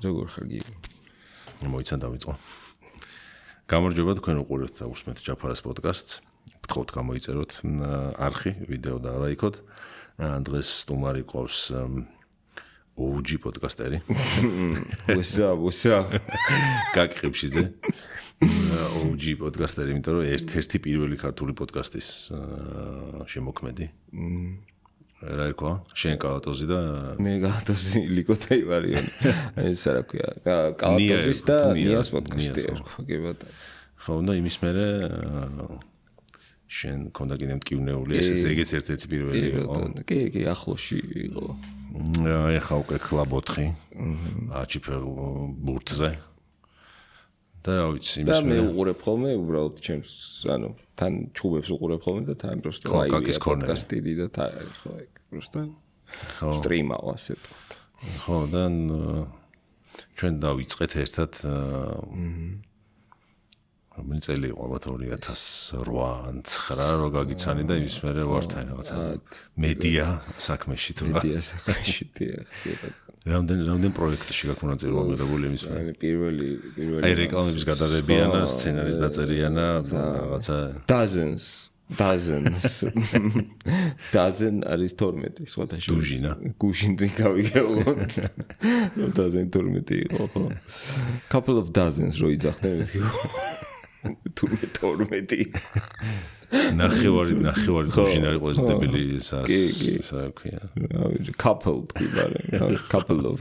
როგორ ხარ გი? მოიცა დავიწყო. გამარჯობა თქვენ უყურებთ და უსმენთ ჯაფარას პოდკასტს. გთხოვთ გამოიწეროთ არხი, ვიდეო და ლაიქოთ. დღეს სტუმარი ყავს OG პოდკასტერი. What's up? კაკხიფშიძე. OG პოდკასტერი, იმიტომ რომ ერთ-ერთი პირველი ქართული პოდკასტის შემოქმედი. რა იყო? შენ კალატოზი და მე კალატოზი ლიკოთაი ვარიონი. ეს რა ქვია? კალატოზის და ნიას პოდკასტი ხო კი ბატონო. ხო და იმის მერე შენ კონდა კიდე მტკივნეული ეგეც ერთ-ერთი პირველი იყო. კი, ახლოში იყო. ეხა უკვე ქლაბოთხი. აჩიფერ ბურთზე. და რა ვიცი, იმის მე უყურებ ხოლმე უბრალოდ ჩემს, ანუ თან ჩხუბებს უყურებ ხოლმე და თან просто ლაივი პოდკასტი და თან არის ხო ეგ. просто სტრიმავ ასე ვთქვათ. ხო და ჩვენ დავიწყეთ ერთად რომელი წელი იყო ალბათ 2008-9 რო გაგიცანი და იმის მერე ვართ რაღაცა მედია საქმეში თუ რა. მედია საქმეში დიახ. რამდენ პროექტში გაქვს მონაწილეობებული იმის მერე? პირველი აი რეკლამების გადაღებიანა, სცენარის დაწერიანა, რაღაცა dozen არის 12 სხვადასხვა. დუჟინა. გუშინძი გავიგებოთ. 12 იყო ხო. couple of dozens რო იძახდნენ მეთქი. 12 ნახევარი დუჟინა იყო ეს დებილი სა ქვია. couple of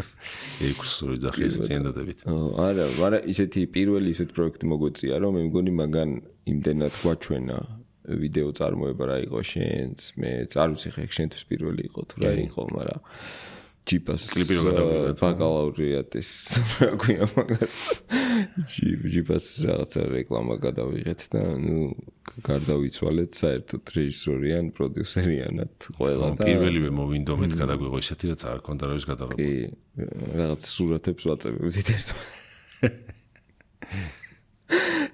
ექვს რო იძახი ეს წინდადებით. არა, მაგრამ ისეთი პირველი ისეთი პროექტი მოგვეწია რომ მე მგონი მაგან იმდენად გვაჩვენა ვიდეო წარმოება რა იყო შენს, მე არ ვიცი ხე შენთვის პირველი იყო თუ რა იყო, მაგრამ ჯიპას კლიპი რო გადავიღეთ ბაკალავრიატის რა ქვია მაგას ჯიპას რაღაცა რეკლამა გადავიღეთ და ნუ გარდავიცვალეთ საერთოდ რეჟისორიან, პროდიუსერიანად ყველა და პირველივე მოვინდომეთ გადაგვიღო ისეთი რაც არ ქონდა რა ის გადაღება. კი, რაღაც სურათებს ვაწებებდით ერთმანეთს.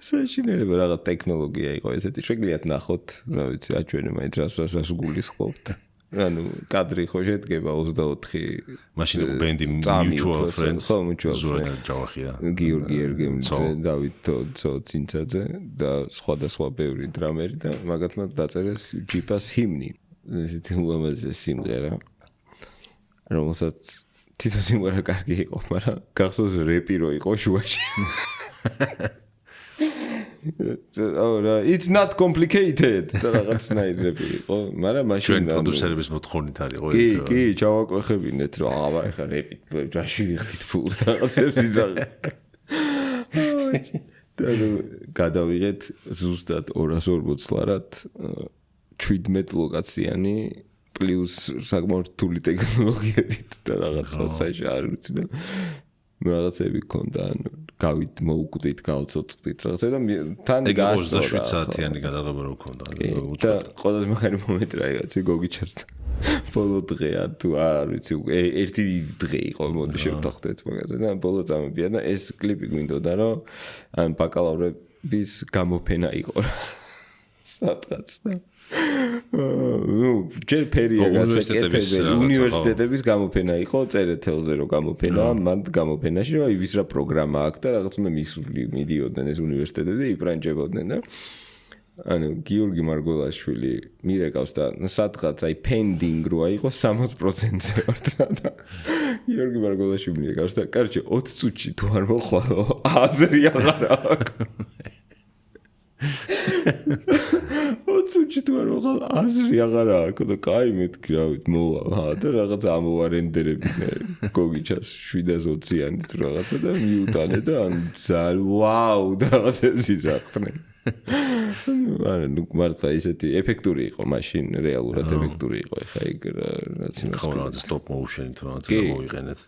საშინელება რაღაც ტექნოლოგია იყო ესეთი. შეგიძლიათ ნახოთ, რა ვიცი, აჩვენე მაინც რას გულისხმობთ. ანუ კადრი ხო შედგება 24 მაშინ იყო ბენდი mutual friends ზურა ჯავახია გიორგი ერგემლიძე დავით ცინცაძე და სხვადასხვა ბევრი დრამერი და მაგათმა დაწერეს ჯიპას ჰიმნი ესეთი ულამაზესი სიმღერა რომელსაც თვითონ სიმღერა კარგი იყო მაგრამ გახსოვს რეპი რო იყო შუაში it's not complicated და რაღაცნაირები იყო, მაგრამ მაშინ ჩვენ პროდიუსერების მოთხოვნით არის ხო? კი, ჩავაკვეხებინეთ რომ აბა ეხა რეპით ჯაში ვიხდით ფულს რაღაცებს იძახე. და გადავიღეთ ზუსტად 240-ლარად 17 ლოკაციანი პლუს საკმაოდ რთული ტექნოლოგიებით და რაღაცა საერთოდ არ ვიცი და რაღაცები ქონდა, ანუ გავით მოუკვდით, გავწოწყდით რაღაცა და თან გასწორა. 27 საათიანი გადაღება რო ქონდა. და ყველაზე მაგარი მომენტი რა იყო, გოგიჩარს. ბოლო დღეა თუ არ ვიცი, ერთი დღე იყო, მოდი შევთანხმდეთ მაგაზე და ბოლო წამებია და ეს კლიპი გვინდოდა რომ ან ბაკალავრების გამოფენა იყო. სადღაც და ნუ ჯერ ფერია გასაკეთებელი უნივერსიტეტების გამოფენა იყო წერეთელზე რომ გამოფენა მან გამოფენაში რომ ის რა პროგრამა აქვს და რაღაც უნდა მიდიოდნენ ეს უნივერსიტეტები და იპრანჭებოდნენ და ანუ გიორგი მარგოლაშვილი მირეკავს და სადღაც აი პენდინგ როა იყო 60%-ზე ვართ რა და გიორგი მარგოლაშვილი მირეკავს და კარჩე 20 წუთში თუ არ მოხვალო აზრი აღარ აქვს ოცუჩი თუ არ მოხალ აზრი აღარ აქვს და კაი მეთქი რა ვიცი მოვალ და რაღაც ამოვარენდერებინე გოგიჩას 720-იანი თუ რაღაცა და მიუტანე და ან ზალ ვაუ და რაღაცებს იძახდნენ არა ნუ მართლა ისეთი ეფექტური იყო მაშინ რეალურად ეფექტური იყო ეხა ეგ რაც იმას ხო რაღაც stop motion თუ რაღაც გამოიყენეთ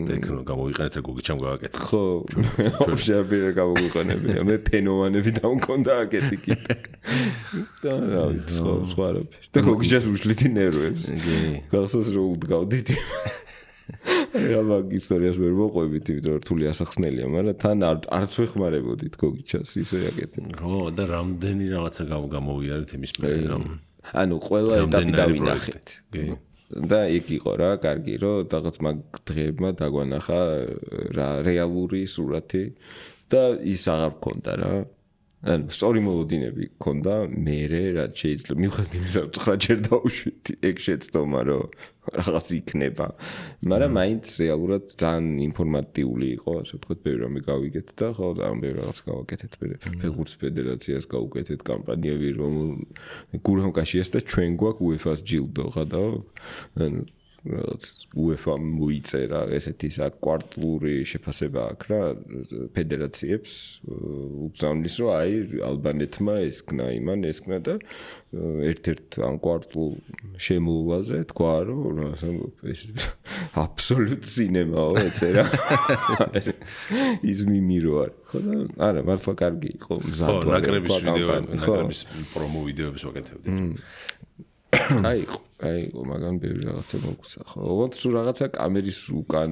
ტექნოლოგია გამოიყენეთ გოგიჩამ გააკეთე ხო შევიდა გამოიყენებია მე ფენოვანები დამკონდა აკეთი კი და რა ვიცი სხვა რაფერი და გოგიჩას უშლითი ნერვებს გახსოვს რომ უდგავდით რა მაგ ისტორიას ვერ მოყვებით, იმიტომ რომ რთული ასახსნელია, მაგრამ თან არც ვეხმარებოდით გოგიჩას ისე აკეთე. ხო, და რამდენი რაღაცა გამოვიარეთ იმის მერე რომ ანუ ყველა ეტაპი დავინახეთ. და იქ იყო რა, კარგი რომ რაღაც მაგ დღეებმა დაგვანახა რა რეალური სურათი და ის აღარ მქონდა რა. ანუ სწორი მოლოდინები მქონდა მერე რაც შეიძლება მიუხედავად იმისა რომ 9 ჯერ დავუშვით ეგ შეცდომა რომ რაღაც იქნება მაგრამ მაინც რეალურად ძალიან ინფორმატიული იყო ასე ვთქვათ ბევრი რამე გავიგეთ და ხო ძალიან ბევრი რაღაც გავაკეთეთ ფეხბურთის ფედერაციას გავუკეთეთ კამპანიები რომ გურამკაშიას და ჩვენ გვაქვს UEFA-ს ჯილდო ხადაო ანუ რაღაც UEFA მოიწერა ესეთი საკვარტალური შეფასება აქვს რა ფედერაციებს უგზავნის რომ აი ალბანეთმა ესკნა იმან ესკნა და ერთ-ერთ ამ კვარტულ შემოვლაზე თქვა რომ ეს აბსოლუტ სინემაო ეწერა ის მიმირო არ ხო და არა მართლა კარგი იყო მზად ვარ ნაკრების ვიდეო ნაკრების პრომო ვიდეოებს ვაკეთებდით აი, მაგრამ ბევრი რაღაცა მოგვცა ხო. ოღონდ სულ რაღაცა კამერის უკან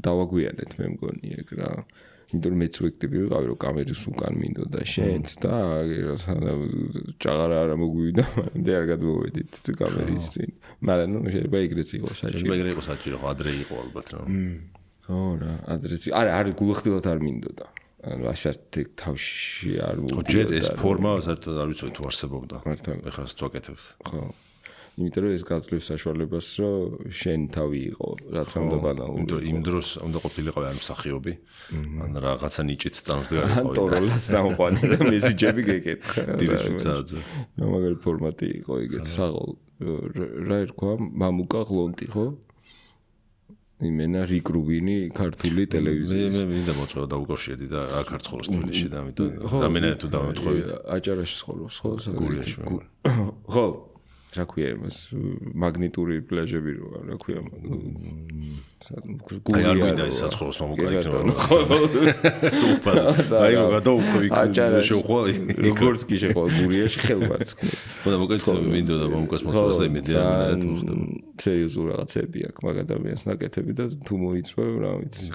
დავაგვიანეთ მე მგონი ეგ რა. იმიტომ რომ მეც ვექტები ვიყავი რომ კამერის უკან მინდოდა შენც და ჭაღარა არა მოგვივიდა, მაგრამ არ გადმოვედით კამერის წინ. მაგრამ ნუ შეიძლება ეგრეც იყოს საჭირო. შეიძლება ეგრე იყოს საჭირო, ადრე იყო ალბათ რა. ხო რა, ადრეც. არა, გულახდილად არ მინდოდა. ანუ ასეთი თავში არ მოგვიდა. ჯერ ეს ფორმა საერთოდ არ ვიცოდი თუ არსებობდა. ეხლა სწვაკეთებს. ხო. იმიტომ რომ ეს გაძლევს საშუალებას რომ შენ თავი იყო რაც უნდა ბანალური იმ დროს უნდა ყოფილიყავი ან მსახიობი ან რაღაცა ნიჭით წამსდგარი იყო ტოროლას სამყარო და მესიჯები გეკითხა დირეჟისორზე მაგარი ფორმატი იყო იგეც საღოლ რა ერქვა მამუკა ღლონტი ხო იმენა რიკ რუბინი ქართული ტელევიზიის მე მინდა მოწვევა და უკავშირდი და აქ არ ცხოვრობს თბილისში და ამიტომ რამენად თუ დავამთხოვით აჭარაში ცხოვრობს ხო ხო რა ქვია იმას მაგნიტური პლაჟები რა ქვია აი არ გვინდა ის საცხოვროს მამუკა იქნება აი გადაუხვი შეუხვალი როგორც კი შეხვდა გურიაში ხელმარცხნი ხო და მოგეცხოვე მინდოდა მამუკას მოწვევას და იმედი რამენად მოხდა სერიოზულ რაღაცები აქვს მაგ ადამიანს ნაკეთები და თუ მოიწვევ რა ვიცი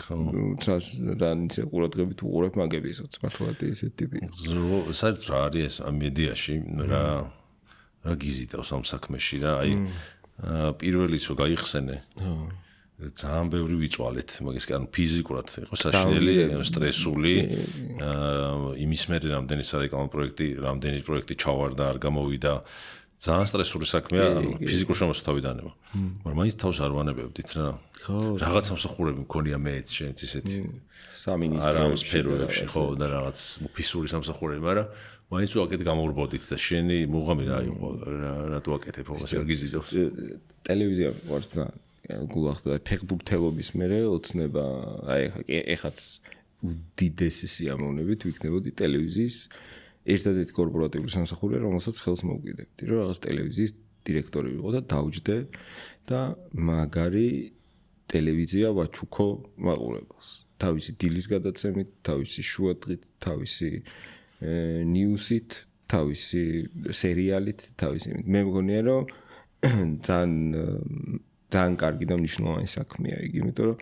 ცას და ისე ყურადღებით უყურებ მაგების მართლაც ესეთი ტიპი საერთოდ რა არის ეს ამ მედიაში რა გიზიდავს ამ საქმეში რა აი პირველიც რო გაიხსენე ძალიან ბევრი ვიწვალეთ მაგის კი ანუ ფიზიკურად იყო საშინელი სტრესული იმის მერე რამდენი სარეკლამო პროექტი რამდენი პროექტი ჩავარდა არ გამოვიდა ძალიან სტრესული საქმეა ფიზიკურ შემოსავ თავიდანება მაგრამ მაინც თავს არ ვანებებდით რა რაღაც სამსახურები მქონია მეც შენც ისეთი სამინისტროს სფეროებში ხო და რაღაც ფიზიკური სამსახურები მაგრამ მაინც უაკეთ გამორბოდით და შენი მუღამი რა იყო რატო აკეთებ ამას რა გიზიდავს ტელევიზია ვარს და გულახდა ფეხბურთელობის მერე ოცნება აი ეხაც უდიდესი სიამოვნებით ვიქნებოდი ტელევიზიის ერთადერთი კორპორატიული სამსახურია რომელსაც ხელს მოვკიდებდი რომ რაღაც ტელევიზიის დირექტორი ვიყო და დავჯდე და მაგარი ტელევიზია ვაჩუქო მაყურებელს თავისი დილის გადაცემით თავისი შუადღით თავისი ნიუსით თავისი სერიალით თავისი მე მგონია რომ ძალიან კარგი და მნიშვნელოვანი საქმეა იგი იმიტომ რომ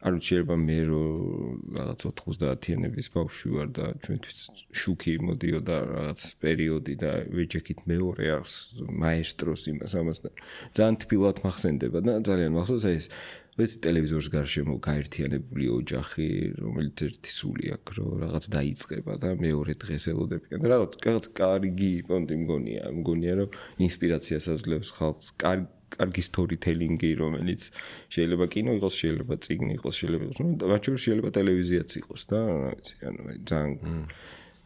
არ ვიცი შეიძლება მე რომ რაღაც 90-იანების ბავშვი ვარ და ჩვენთვის შუქი მოდიოდა რაღაც პერიოდი და ვეჯექით მეორე აქვს მაესტროს იმას ამას და ძალიან თბილად მახსენდება და ძალიან მახსოვს ეს ვიცი ტელევიზორს გარშემო გაერთიანებული ოჯახი რომელიც ერთი სული აქვს რომ რაღაც დაიწყება და მეორე დღეს ელოდებიან და რაღაც კარგი პონტი მგონია რომ ინსპირაციას აძლევს ხალხს კარგი სტორითელინგი რომელიც შეიძლება კინო იყოს შეიძლება წიგნი იყოს შეიძლება იყოს მათ შორის შეიძლება ტელევიზიაც იყოს და რა ვიცი ანუ ძალიან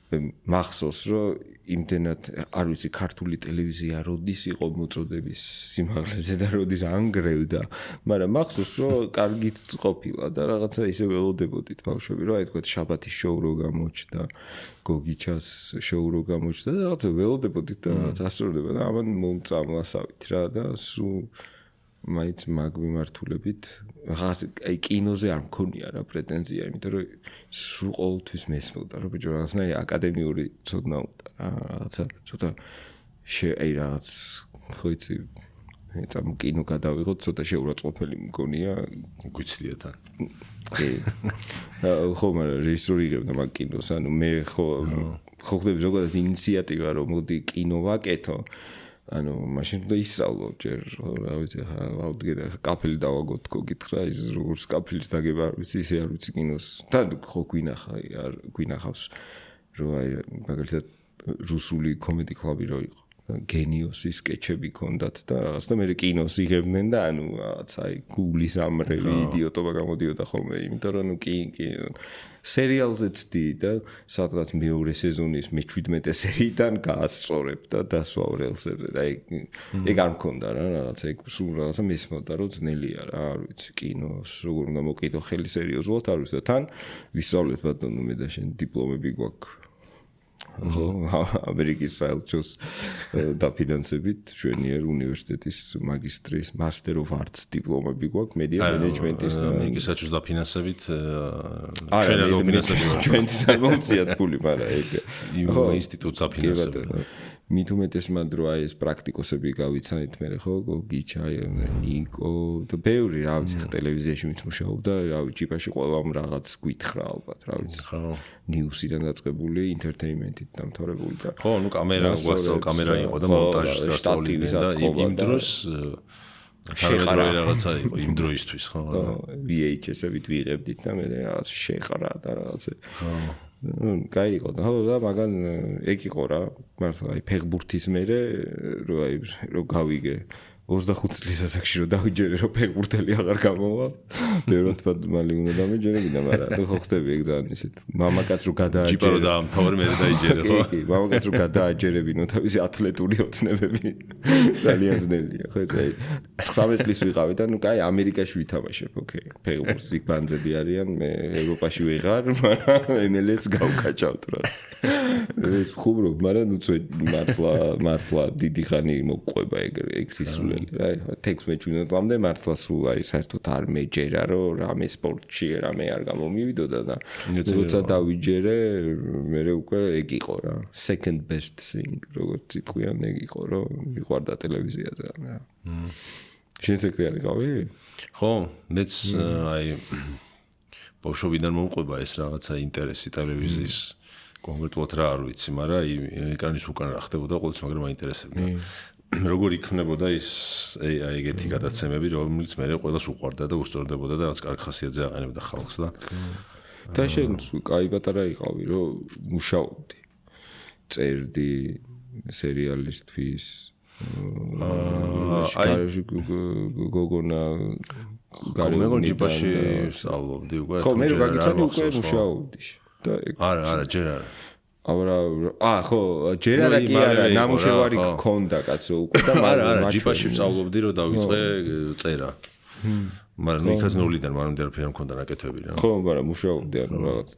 მახსოვს რომ იმდენად არ ვიცი ქართული ტელევიზია როდის იყო მოწოდების სიმაღლეზე და როდის ანგრევდა მაგრამ მახსოვს რომ კარგიც ყოფილა და რაღაცა ისე ველოდებოდით ბავშვები რომ აი თქვა შაბათის შოუ რო გამოჩნდა გოგიჩას შოუ რო გამოჩნდა და რაღაცა ველოდებოდით და რაღაც ასწორდება და ამან მომწამლასავით რა და სულ მაინც მაგ მიმართულებით აი კინოზე არ მქონია რა პრეტენზია იმიტომ რომ სულ ყოველთვის მესმოდა რომ ბიჭო რაღაცნაირი აკადემიური ცოდნა უნდა რა რაღაცა ცოტა აი რაღაც ხო იცი ამ კინო გადავიღოთ ცოტა შეურაცხყოფელი მგონია გვიცდია თან კი ხო მაგრამ რეჟისორი იღებდა მაგ კინოს ანუ მე ხო ხდები ზოგადად ინიციატივა რომ მოდი კინო ვაკეთო ანუ მაშინ უნდა ისწავლო ჯერ რა ვიცი ხა კაფელი დავაგოთ თქო გითხრა ის როგორც კაფელის დაგება არ ვიცი ისე არ ვიცი კინოს და ხო გვინახავს რომ აი მაგალითად რუსული კომედი კლუბი რო იყო გენიოსი სკეჩები ქონდათ და რაღაც და მე კინოს იღებდნენ და ანუ რაღაც აი გულის ამრევი იდიოტობა გამოდიოდა ხოლმე იმიტომ რომ კი სერიალზეც და სადღაც მეორე სეზონის მე-17 სერიიდან გაასწორებ და დასვავ რელსებზე და ეგ არ მქონდა რა რაღაცა ეგ სულ რაღაცა მისმოდა რომ ძნელია რა არ ვიცი კინოს როგორ უნდა მოკიდო ხელი სერიოზულად არ ვიცი და თან ვისწავლეთ ბატონო მე და შენ დიპლომები გვაქვს ამერიკის საელჩოს დაფინანსებით შვენიერ უნივერსიტეტის მაგისტრის Master of Arts დიპლომები გვაქვს მედია მენეჯმენტის და ამერიკის საელჩოს დაფინანსებით ჩვენ არ დაფინანსებით ჩვენთვის არ მომწიათ ფული მაგრამ ეგ ინსტიტუტს დაფინანსებით მით უმეტეს მანდ რო აი ეს პრაქტიკოსები გავიცანით მე ხო გიჩაი ნიკო და ბევრი რა ვიცი ხა ტელევიზიაში მით მუშაობდა რა ვიცი ჭიპაში ყველამ რაღაც გითხრა ალბათ რა ვიცი ხო ნიუსიდან დაწყებული ინტერტეინმენტით დამთავრებული და ხო ნუ კამერა გვასწავლა კამერა იყო და მონტაჟი დასწავლილი და იმ დროს თანამედროვე რაღაცა იყო იმ დროისთვის ხო VHS-ებით ვიღებდით და მე რაღაც შეყრა და რაღაცა კაი იყო და ხო და მაგან ეგ იყო რა მართლა აი ფეხბურთის მერე რო გავიგე 25 წლის ასაკში რო დავიჯერე რომ ფეხბურთელი აღარ გამოვა ბევრად მალი უნდა დამეჯერებინა მაგრამ ხო ხდები ეგ ძალიან ისეთ მამაკაც რო გადააჯერე ჯიპა რო დაამთავრე მე დაიჯერე ხო კი მამაკაც რო გადააჯერებინო თავისი ათლეტური ოცნებები ძალიან ძნელია ხო ეს აი 19 წლის ვიყავი და ნუ კაი ამერიკაში ვითამაშებ ოკეი ფეხბურთს იქ ბანძები არიან მე ევროპაში ვიღარ მაგრამ MLS გავკაჭავთ რა ეს ხუმრობ მაგრამ ნუ მართლა დიდი ხანი მოყვება ეგ სისულე რა ტექს მეჩვენა თამდე მართლა სულ არის საერთოდ არ მეჯერა რომ რამე სპორტში რამე არ გამომივიდოდა და როცა დავიჯერე მე უკვე ეგ იყო რა second best thing როგორც იტყვიან ეგ იყო რომ მიყვარდა ტელევიზიაზე რა შენ სეკრეტარი ყავი ხო მეც აი ბავშვობიდან მომყვება ეს რაღაცა ინტერესი ტელევიზიის კონკრეტულად რა არ ვიცი მაგრამ ეკრანის უკან რა ხდებოდა ყოველთვის მაგრამ მაინტერესებდა როგორ იქნებოდა ის აი ეგეთი გადაცემები რომელიც მე ყველას უყვარდა და უსწორდებოდა და რაც კარგ ხასიათზე აყენებდა ხალხს და შენ კაი პატარა იყავი რომ მუშაობდი წერდი სერიალისთვის აი გოგონა გარმეგონ ჯიპაში სწავლობდი უკვე ხო მე გაგიცანი უკვე მუშაობდი და არა ჯერ არა ხო ჯერ არა კი არა ნამუშევარი გქონდა კაცო უკვე და არა ჯიპაში სწავლობდი რომ დავიწყე წერა მაგრამ ნუ იქაც ნულიდან მანამდე არაფერი არ მქონდა ნაკეთები რა ხო მაგრამ მუშაობდი ანუ რაღაც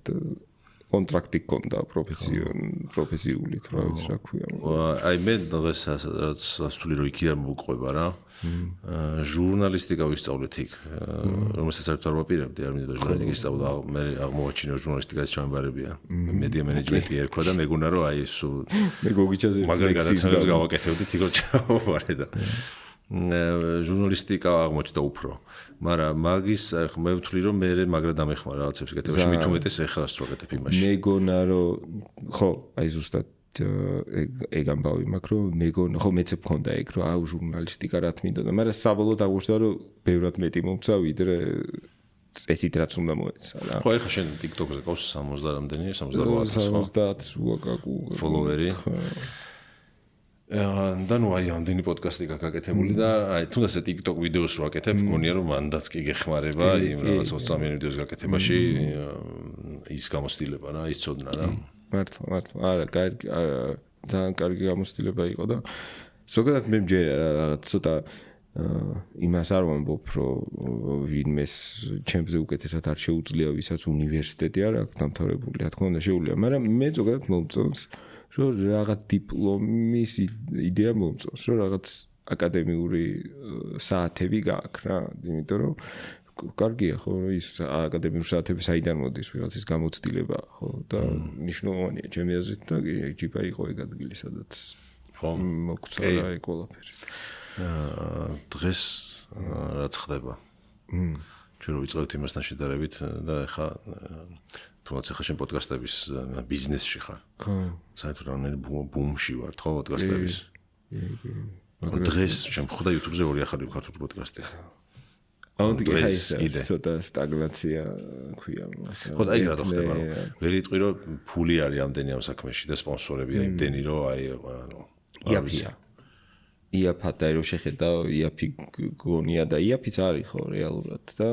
კონტრაქტი გქონდა პროფესიული რა ვიცი რა ქვია აი მე დღეს რაც ასული რომ იქიდან მოყვება რა ჟურნალისტიკა ვისწავლეთ იქ რომელსაც საერთოდ არ ვაპირებდი არ მინდოდა ჟურნალისტიკა ისწავლა მე აღმოაჩინე რომ ჟურნალისტიკაც ჩამბარებია მედია მენეჯმენტი ერქვა და მეგონა რომ აი სულ მე გოგიჩაზე მაგარი გადაცემებს გავაკეთებდით იქ ჩავაბარე და ჟურნალისტიკა აღმოჩნდა უფრო მაგრამ მაგის მე ვთვლი რომ მე მაგრა დამეხმარა რაღაცებს გაკეთებაში მით უმეტეს ეხლას ვაკეთებ იმაში მეგონა რომ ხო აი ზუსტად ეგ ამბავი მაქვს რომ მეგონა ხო მეც მქონდა ეგ რომ აუ ჟურნალისტიკა რა თმინდოდა მაგრამ საბოლოოდ აღმოჩნდა რომ ბევრად მეტი მომცა ვიდრე ესით რაც უნდა მოეცა რა ხო ეხლა შენ TikTok-ზე ყავს 60 რამდენი 70 უაკაკუ ფოლოვერი და ნუ აი ამდენი პოდკასტი გაკეთებული და აი თუნდაც TikTok ვიდეოს რო აკეთებ მგონია რომ მანდაც კი გეხმარება იმ რაღაც 20 მინუტის ვიდეოს გაკეთებაში ის გამოცდილება რა ის ცოდნა რა მართლა არა კარგი ძალიან კარგი გამოცდილება იყო და ზოგადად მე მჯერა რაღაც ცოტა იმას არ ვამბობ რომ ვინმეს ჩემზე უკეთესად არ შეუძლია ვისაც უნივერსიტეტი არ აქვს დამთავრებული რა თქმა უნდა შეუძლია მაგრამ მე ზოგადად მომწონს რომ რაღაც დიპლომის იდეა მომწონს რომ რაღაც აკადემიური საათები გააქვს რა იმიტომ რომ კარგია ხო ის აკადემიური საათები საიდან მოდის ვიღაცის გამოცდილება ხო და მნიშვნელოვანია ჩემი აზრით და ჯიპა იყო ეგ ადგილი სადაც ხო მოგცა რა ეგ ყველაფერი დღეს რაც ხდება ჩვენ რო ვიწყებთ იმასთან შედარებით და ეხა თუნდაც ეხა შენ პოდკასტების ბიზნესში ხარ ხო საერთოდ რანაირ ბუმში ვარ ხო პოდკასტების დღეს შემხვდა YouTube-ზე ორი ახალი ქართული პოდკასტი. აუდი ეს ცოტა სტაგნაცია ქვია მას. ხო, აი რა ხდება, რომ ვერ იტყვი რომ ფული არის ამდენი ამ საქმეში და სპონსორებია იმდენი რომ იაფია. იაფადა რომ შეხედა იაფი გონია და იაფიც არის ხო რეალურად და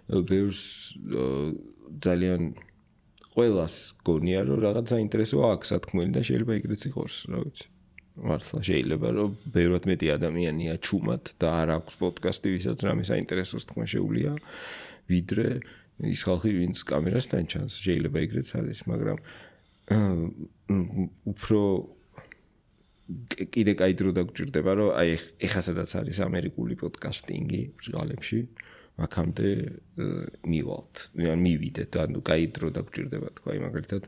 ბევრს ძალიან ყველას გონია რომ რაღაც საინტერესო აქვს სათქმელი და შეიძლება ეგრეც იყოს, რა ვიცი. მართლა შეიძლება რომ ბევრად მეტი ადამიანია ჩუმად და არ აქვს პოდკასტი, ვისაც რამე საინტერესოს თქმა შეუძლია, ვიდრე ის ხალხი, ვინც კამერასთან ჩანს. შეიძლება ეგრეც არის, მაგრამ უფრო კიდე კაი დრო დაგჭირდება, რომ აი ეხა სადაც არის ამერიკული პოდკასტინგი ბრალებში, აქამდე მივალთ, მივიდეთ, ანუ კაი დრო დაგჭირდება, თქვა, აი მაგალითად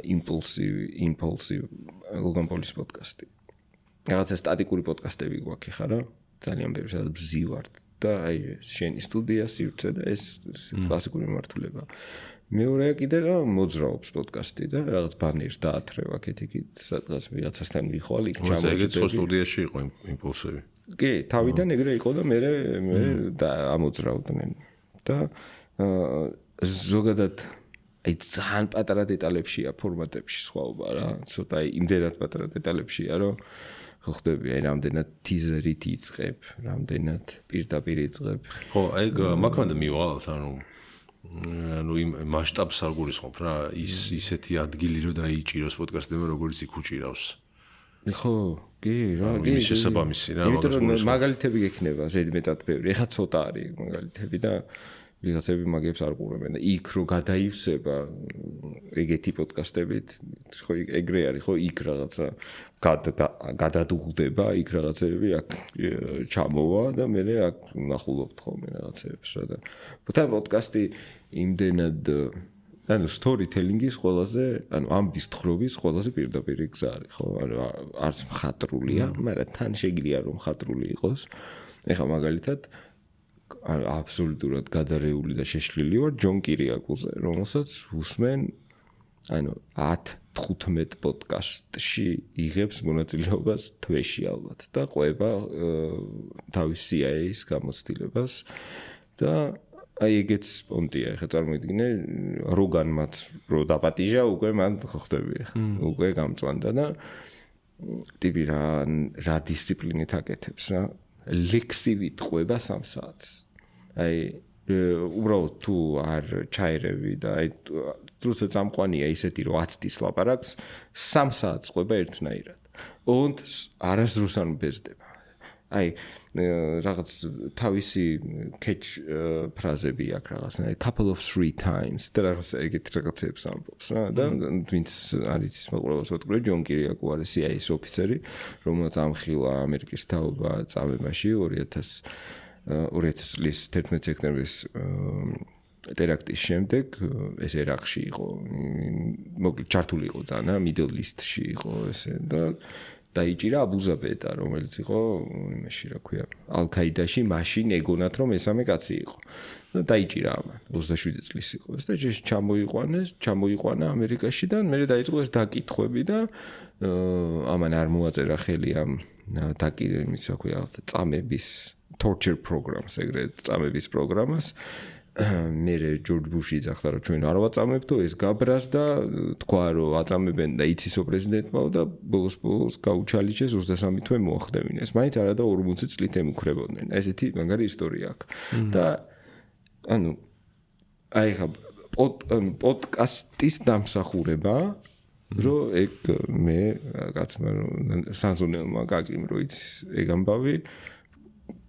impulsive Logan Paulis პოდკასტი. რაღაცა სტატიკური პოდკასტები გვაქვს ხა რა, ძალიან ბევრი სადაც ბზივართ და აი შენი სტუდია სივრცე და ეს კლასიკური მიმართულება. მეორე კიდე რა მოძრაობს პოდკასტი და რაღაც ბანერს დაათრევ აქეთ-იქით, სადღაც ვიღაცასთან ვიხვალ, იქ ჩამოვიდეს. ეგეც სტუდიაში იყო იმპულსივი. კი, თავიდან ეგრე იყო და მე ამოძრავდნენ. და ზოგადად აი ძალიან პატარა დეტალებშია ფორმატებში სხვაობა რა, ცოტა იმდენად პატარა დეტალებშია, რომ ხო ხდები, აი რამდენად ტიზერით იწყებ, რამდენად პირდაპირ იწყებ. ხო, აი მაგამდე მივალთ, ანუ იმ მასშტაბს არ გულისხმობ რა, ისეთი ადგილი რომ დაიჭიროს პოდკასტებმა, როგორც იქ უჭირავს. ხო, კი, რა, კი. ის შესაბამისი რა, მაგალითები გექნება ზედმეტად ბევრი. ეხა ცოტა არის მაგალითები და ვიღაცები მაგებს არ ყურებენ და იქ რო გადაივსება ეგეთი პოდკასტებით, ხო ეგრე არის, ხო იქ რაღაცა გადადუღდება, იქ რაღაცები აქ ჩამოვა და მე აქ ნახულობთ ხოლმე რაღაცებს რა და პოდკასტი იმდენად ანუ storytelling-ის ყველაზე, ანუ ამბის თხრობის ყველაზე პირდაპირი გზა არის, ხო? ანუ არც მხატვრულია, მაგრამ თან შეგიძლია რომ მხატვრული იყოს. ეხლა მაგალითად აბსოლუტურად გადარეული და შეშლილი ვარ ჯონ კირიაკუზე, რომელსაც უსმენ ანუ 10-15 პოდკასტში იღებს მონაწილეობას თვეში ალბათ და ყვება თავის CIA-ის გამოცდილებას და აი ეგეც პონტია, ხა წარმოიდგინე როგანმაც რო დაპატიჟა უკვე მან ხო ხდები ხა უკვე გამწვანდა და ტიპი რა დისციპლინით აკეთებს რა ლექსივით ყვება 3 საათს. აი უბრალოდ თუ არ ჩაერევი და აი როცა წამყვანია ისეთი რომ 10 თვის ლაპარაკს 3 საათს ყვება ერთნაირად. und არასდროს არ მბეზდება. აი რაღაც თავისი catch ფრაზები აქვს რაღაცნაირი couple of 3 times და რაღაც ეგეთ რაღაცებს ამბობს რა და ვინც არის ის მაყურებელს ვთქვი ჯონ კირიაკუ არის CIA-ის ოფიცერი რომელსაც ამხილა ამერიკის თაობა წამებაში 2000 წლის 11 სექტემბრის ტერაქტის შემდეგ ეს ერაყში იყო მოკლედ ჩართული იყო ძალიან middle east-ში იყო ესე და დაიჭირა აბუზაბეტა, რომელიც იყო იმაში, რა ქვია, ალ-ქაიდაში, მაშინ ეგონათ, რომ მესამე კაცი იყო. და დაიჭირა ამან, 27 წლის იყო ეს და ჩამოიყვანა ამერიკაში და მე დაიწყო ეს დაკითხვები და ამან არ მოაწერა ხელი ამ იმის, რა ქვია, წამების torture programs, ეგრეთ წამების პროგრამას. მე ჯორჯ ბუში ძახდა რომ ჩვენ არ ვაწამებთო ეს გაბრას და თქვა რომ აწამებენ და იცისო პრეზიდენტმაო და ბოლოს გაუჩალიჩეს 23 თვე მოახდევინეს. მაინც არა და 40 წლით ემუქრებოდნენ. ესეთი მაგარი ისტორია აქვს. და ანუ აი ხა პოდკასტის დამსახურება რომ ეგ მე კაცმა სანზონელმა გაგიმ რო იცის ეგ ამბავი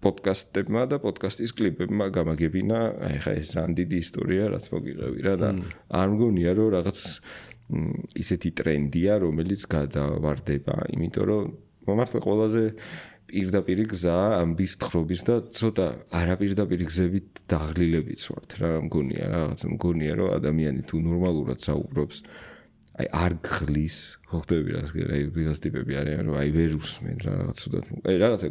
პოდკასტებმა და პოდკასტის კლიპებმა გამაგებინა, აი ხა ეს ძალიან დიდი ისტორია, რაც მოგიღები რა და არ მგონია რომ რაღაც ისეთი ტრენდია, რომელიც გადავარდება, იმიტომ რომ მართლა ყველაზე პირდაპირი გზა ამბის თხრობის და ცოტა არაპირდაპირი გზებით დაღლილებიც ვართ რა მგონია რაღაც მგონია რომ ადამიანი თუ ნორმალურად საუბრობს აი არ გხლის, ხო ხდები რა, აი ვიღაც ტიპები არიან რომ აი ვერ უსმენ რა რაღაც ცუდად. აი რაღაცა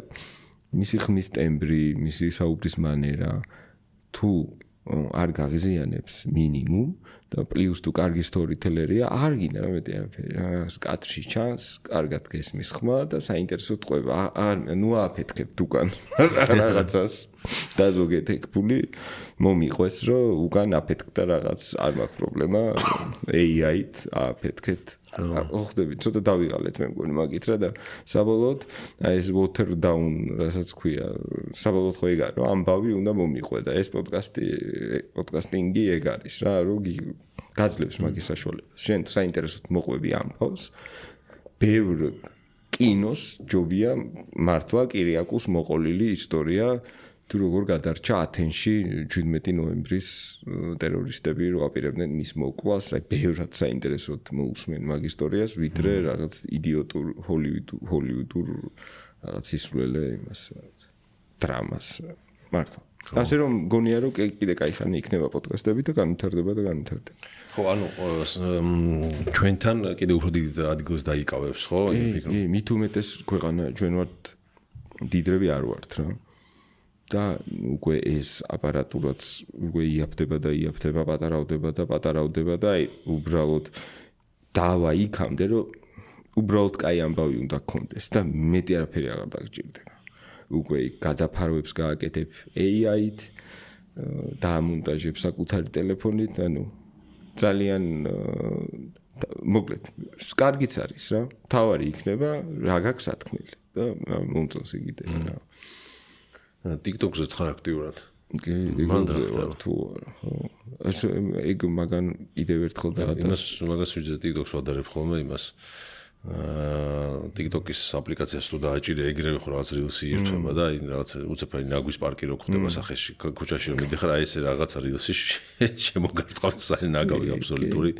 მისი ხმის ტემბრი, მისი საუბრის მანერა თუ არ გაღიზიანებს მინიმუმ და პლუს თუ კარგი სტორითელერია არ გინდა რა მეტი არაფერი რა კადრში ჩანს კარგად გესმის ხმა და საინტერესო ტყვება ნუ ააფეთქებთ უკან რაღაცას დაზოგეთქებული მომიყვეს რომ უკან აფეთქდა რაღაც არ მაქვს პრობლემა AI-ით ააფეთქეთ ხდები ცოტა დავიღალეთ მე მგონი მაგით რა და საბოლოოდ აი ეს water down რასაც ქვია საბოლოოდ ხო ეგ არის რომ ამბავი უნდა მომიყვე და ეს პოდკასტინგი ეგ არის რა რომ გაძლევს მაგის საშუალებას შენ თუ საინტერესოდ მოყვები ამბავს ბევრ კინოს ჯობია მართლა კირიაკოს მოყოლილი ისტორია თუ როგორ გადარჩა ათენში 17 ნოემბრის ტერორისტები რო აპირებდნენ მის მოკლას, აი ბევრად საინტერესოდ მოусმენ მაგ ისტორიას, ვიდრე რაღაც იდიოტურ ჰოლივუდურ რაღაც ისრველე იმას დრამას მართლა. ასე რომ გონია რომ კიდე кай ხანი იქნება პოდკასტები და განვითარდება. ხო, ანუ ჩვენთან კიდე უფრო დიდ ადგილს დაიკავებს, ხო? მით უმეტეს ქვეყანა ჩვენ ვართ დიდრები არ ვართ რა. და უკვე ეს აპარატურაც უკვე იაფდება, პატარავდება და აი უბრალოდ დავა იქამდე რომ უბრალოდ кай ამბავი უნდა გქონდეს და მეტი არაფერი აღარ დაგჭირდება. უკვე გადაფარვებს გააკეთებ AI-ით, დაამონტაჟებს საკუთარი ტელეფონით, ანუ ძალიან მოკლედ, კარგიც არის რა. თავარი იქნება, რა გაქვს სათქმელი და მომწონს იგივე რა. TikTok-ზე ხარ აქტიურად. კი, ეგ თუ ეგ მაგან კიდევ ერთხელ იმას მაგას ვიძე TikTok-ს ვადარებ ხოლმე იმას TikTok-ის აპლიკაციას თუ დააჭირე ეგრევე ხო რაღაც rilsi ერთვება და აი რაღაც უცებარი ნაგვის პარკი რო ხდება სახეში ქუჩაში რომ მიდიხარ აი ესე რაღაცა rilsi შემოგარტყავს საერთოდ ნაგავი აბსოლუტური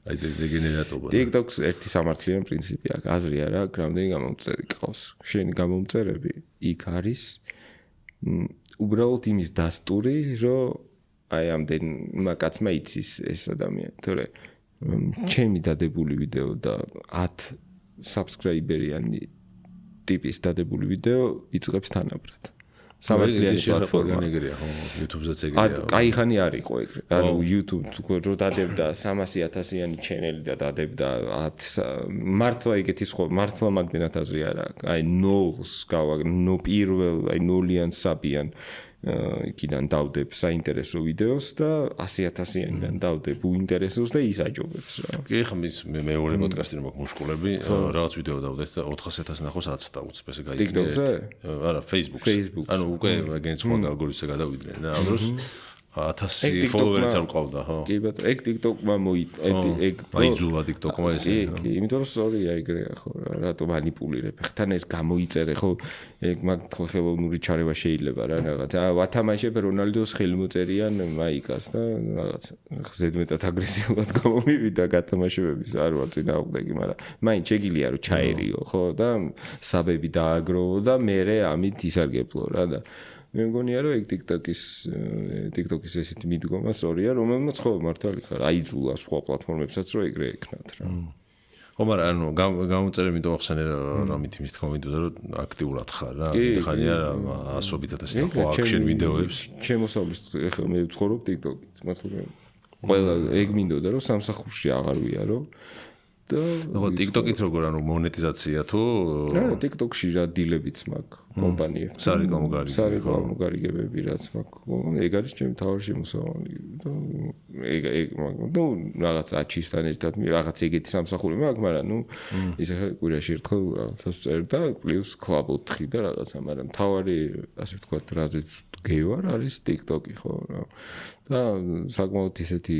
აი დეგენერატობა TikTok-ს ერთი სამართლიანი პრინციპი აქვს აზრი არა რამდენი გამომწერი ყავს შენი გამომწერები იქ არის უბრალოდ იმის დასტური რომ აი ამდენ კაცმა იცის ეს ადამიანი თორე ჩემი დადებული ვიდეო და 10 subscriber-იანი ტიპის დადებული ვიდეო იწყებს თანაბრად. სამართლიანი პლატფორმა ეგრეა, ხო, YouTube-ზეც ეგრეა. კაი ხანი არ იყო ეგრე. ანუ YouTube თუ რო დადებდა 300,000-იანი ჩენელი და დადებდა 10 მართლა ეგეთის ხო, მართლა მაგდენად აზრი არა. აი ნოლს ნო პირველ, აი ნოლიან საბიან იქიდან დავდებ საინტერესო ვიდეოს და 100,000-იანიდან დავდებ უინტერესოს და ის აჯობებს რა. კი, ხა მე მეორე პოდკასტი რომ მაქვს მუშკულები, რაღაც ვიდეო დავდეთ და 400,000 ნახოს 10 დაუწებ ესე გაიგე. TikTok-ზე? არა, Facebook-ზე. ანუ უკვე ეგენ სხვა ალგორითმზე გადავიდნენ რა. ამ დროს 1000 ფოლოვერიც არ მყავდა, ხო? კი ბატონო, ეგ TikTok-მა ეგ აიძულა TikTok-მა ესე. კი, იმიტომ რომ სწორია ეგრეა ხო, რატო манипуლირებ. ხთან ეს გამოიწერე ხო, ეგ მაგ ხელოვნური ჩარევა შეიძლება რა რაღაც. ვათამაშებ რონალდოს ხელმოწერიან მაიკას და რაღაც ზედმეტად აგრესიულად გამომივიდა გათამაშებების არ ვარ წინააღმდეგი, მაგრამ მაინც შეგიძლია რომ ჩაერიო ხო და საბები დააგროვო და მე ამით ისარგებლო რა და მე მგონია რომ ეგ TikTok-ის ესეთი მიდგომა სწორია, რომელმაც ხო მართალი ხარ, აიძულა სხვა პლატფორმებსაც რომ ეგრე ეკნათ რა. ხო, მაგრამ ანუ გამოწერე მითო ახსენე რამით იმის თქმა მინდოდა რომ აქტიურად ხარ რა. ხანია ასობით ათასი და ხო action ვიდეოებს. ჩემოსავლის ეხლა მე ვცხოვრობ TikTok-ით, მართლა ყველა ეგ მინდოდა რომ სამსახურში აღარ ვიარო. და TikTok-ით როგორ ანუ მონეტიზაცია თუ რა TikTok-ში რა დილებიც მაქვს კომპანიებს სარეკლამო გარიგებები რაც მაქვს ეგ არის ჩემი თავი შემოსავალი და ეგ ნუ რაღაც აჩისთან ერთად რაღაც ეგეთი სამსახური მაქვს მაგრამ ნუ ისე კვირაში ერთხელ რაღაცას წერ და პლუს Club 4 და რაღაცა მაგრამ თავი ასე ვთქვათ რაზეც გევარ არის TikTok-ი ხო რა და საკმაოდ ისეთი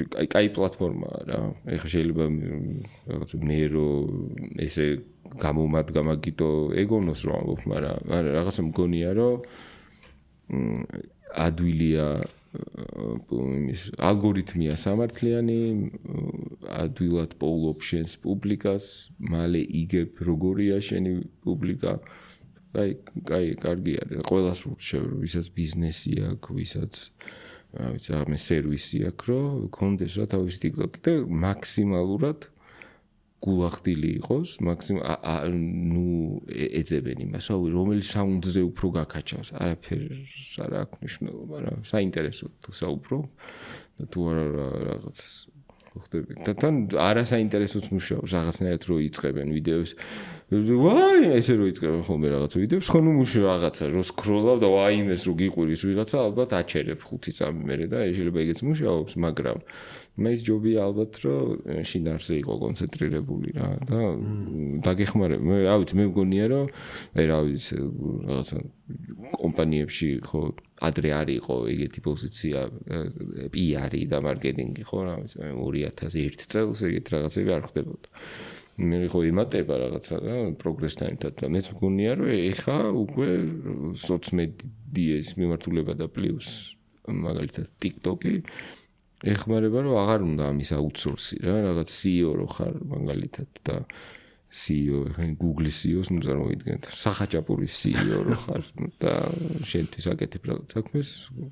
კაი პლატფორმაა რა. ეხლა შეიძლება რაღაც მე რომ ესე გამომადგა მაგიტო ეგონოს რომ ამბობ, მაგრამ რაღაცა მგონია რომ ადვილია იმის ალგორითმია სამართლიანი, ადვილად პოულობ შენს პუბლიკას, მალე იგებ როგორია შენი პუბლიკა. კაი, კარგი არის. ყველას ურჩევ, ვისაც ბიზნესი აქვს, ვისაც ვიცი რამე სერვისი აქვს, რომ გქონდეს რა თავისი TikTok-ი და მაქსიმალურად გულახდილი იყოს, მაქსიმუმ ნუ ეძებენ იმას, რომელიც საუნდზე უფრო გაკაჩავს, არაფერს არ აქვს მნიშვნელობა რა, საინტერესო თუ საუბრობ და თუ არა რაღაც ხდება. თან არასაინტერესოც მუშაობს, რაღაცნაირად რო იწყებენ ვიდეოს. ვაი, ესე რო იწყებენ ხოლმე რაღაცა ვიდეოს, ხო ნუ რაღაცა რო სკროლავ და ვაიმეს რო გიყვირის ვიღაცა, ალბათ აჩერებ 5 წამი მერე და შეიძლება ეგეც მუშაობს, მაგრამ მეც ჯობია ალბათ რომ შინაარსზე იყო კონცენტრირებული რა და დაგეხმარება. რა ვიცი, მე მგონია რომ რა ვიცი, რაღაცა კომპანიებში ხო ადრე არ იყო ეგეთი პოზიცია PR-ი და მარკეტინგი ხო რა ვიცი 2001 წელს ეგეთ რაღაცები არ ხდებოდა. მე ხო იმატება რაღაცა რა პროგრესთან ერთად და მეც მგონია რომ ეხა უკვე სოციმედიას მიმართულება და პლუს მაგალითად TikTok-ი ეხმარება რომ აღარ უნდა ამის აუთსორსი რა რაღაც CEO რო ხარ მაგალითად და CEO, Google-ის CEO-ს ნუ წარმოვიდგენთ. სახაჭაპურის CEO რო ხარ და შენთვის აკეთებ რაღაც საქმეს,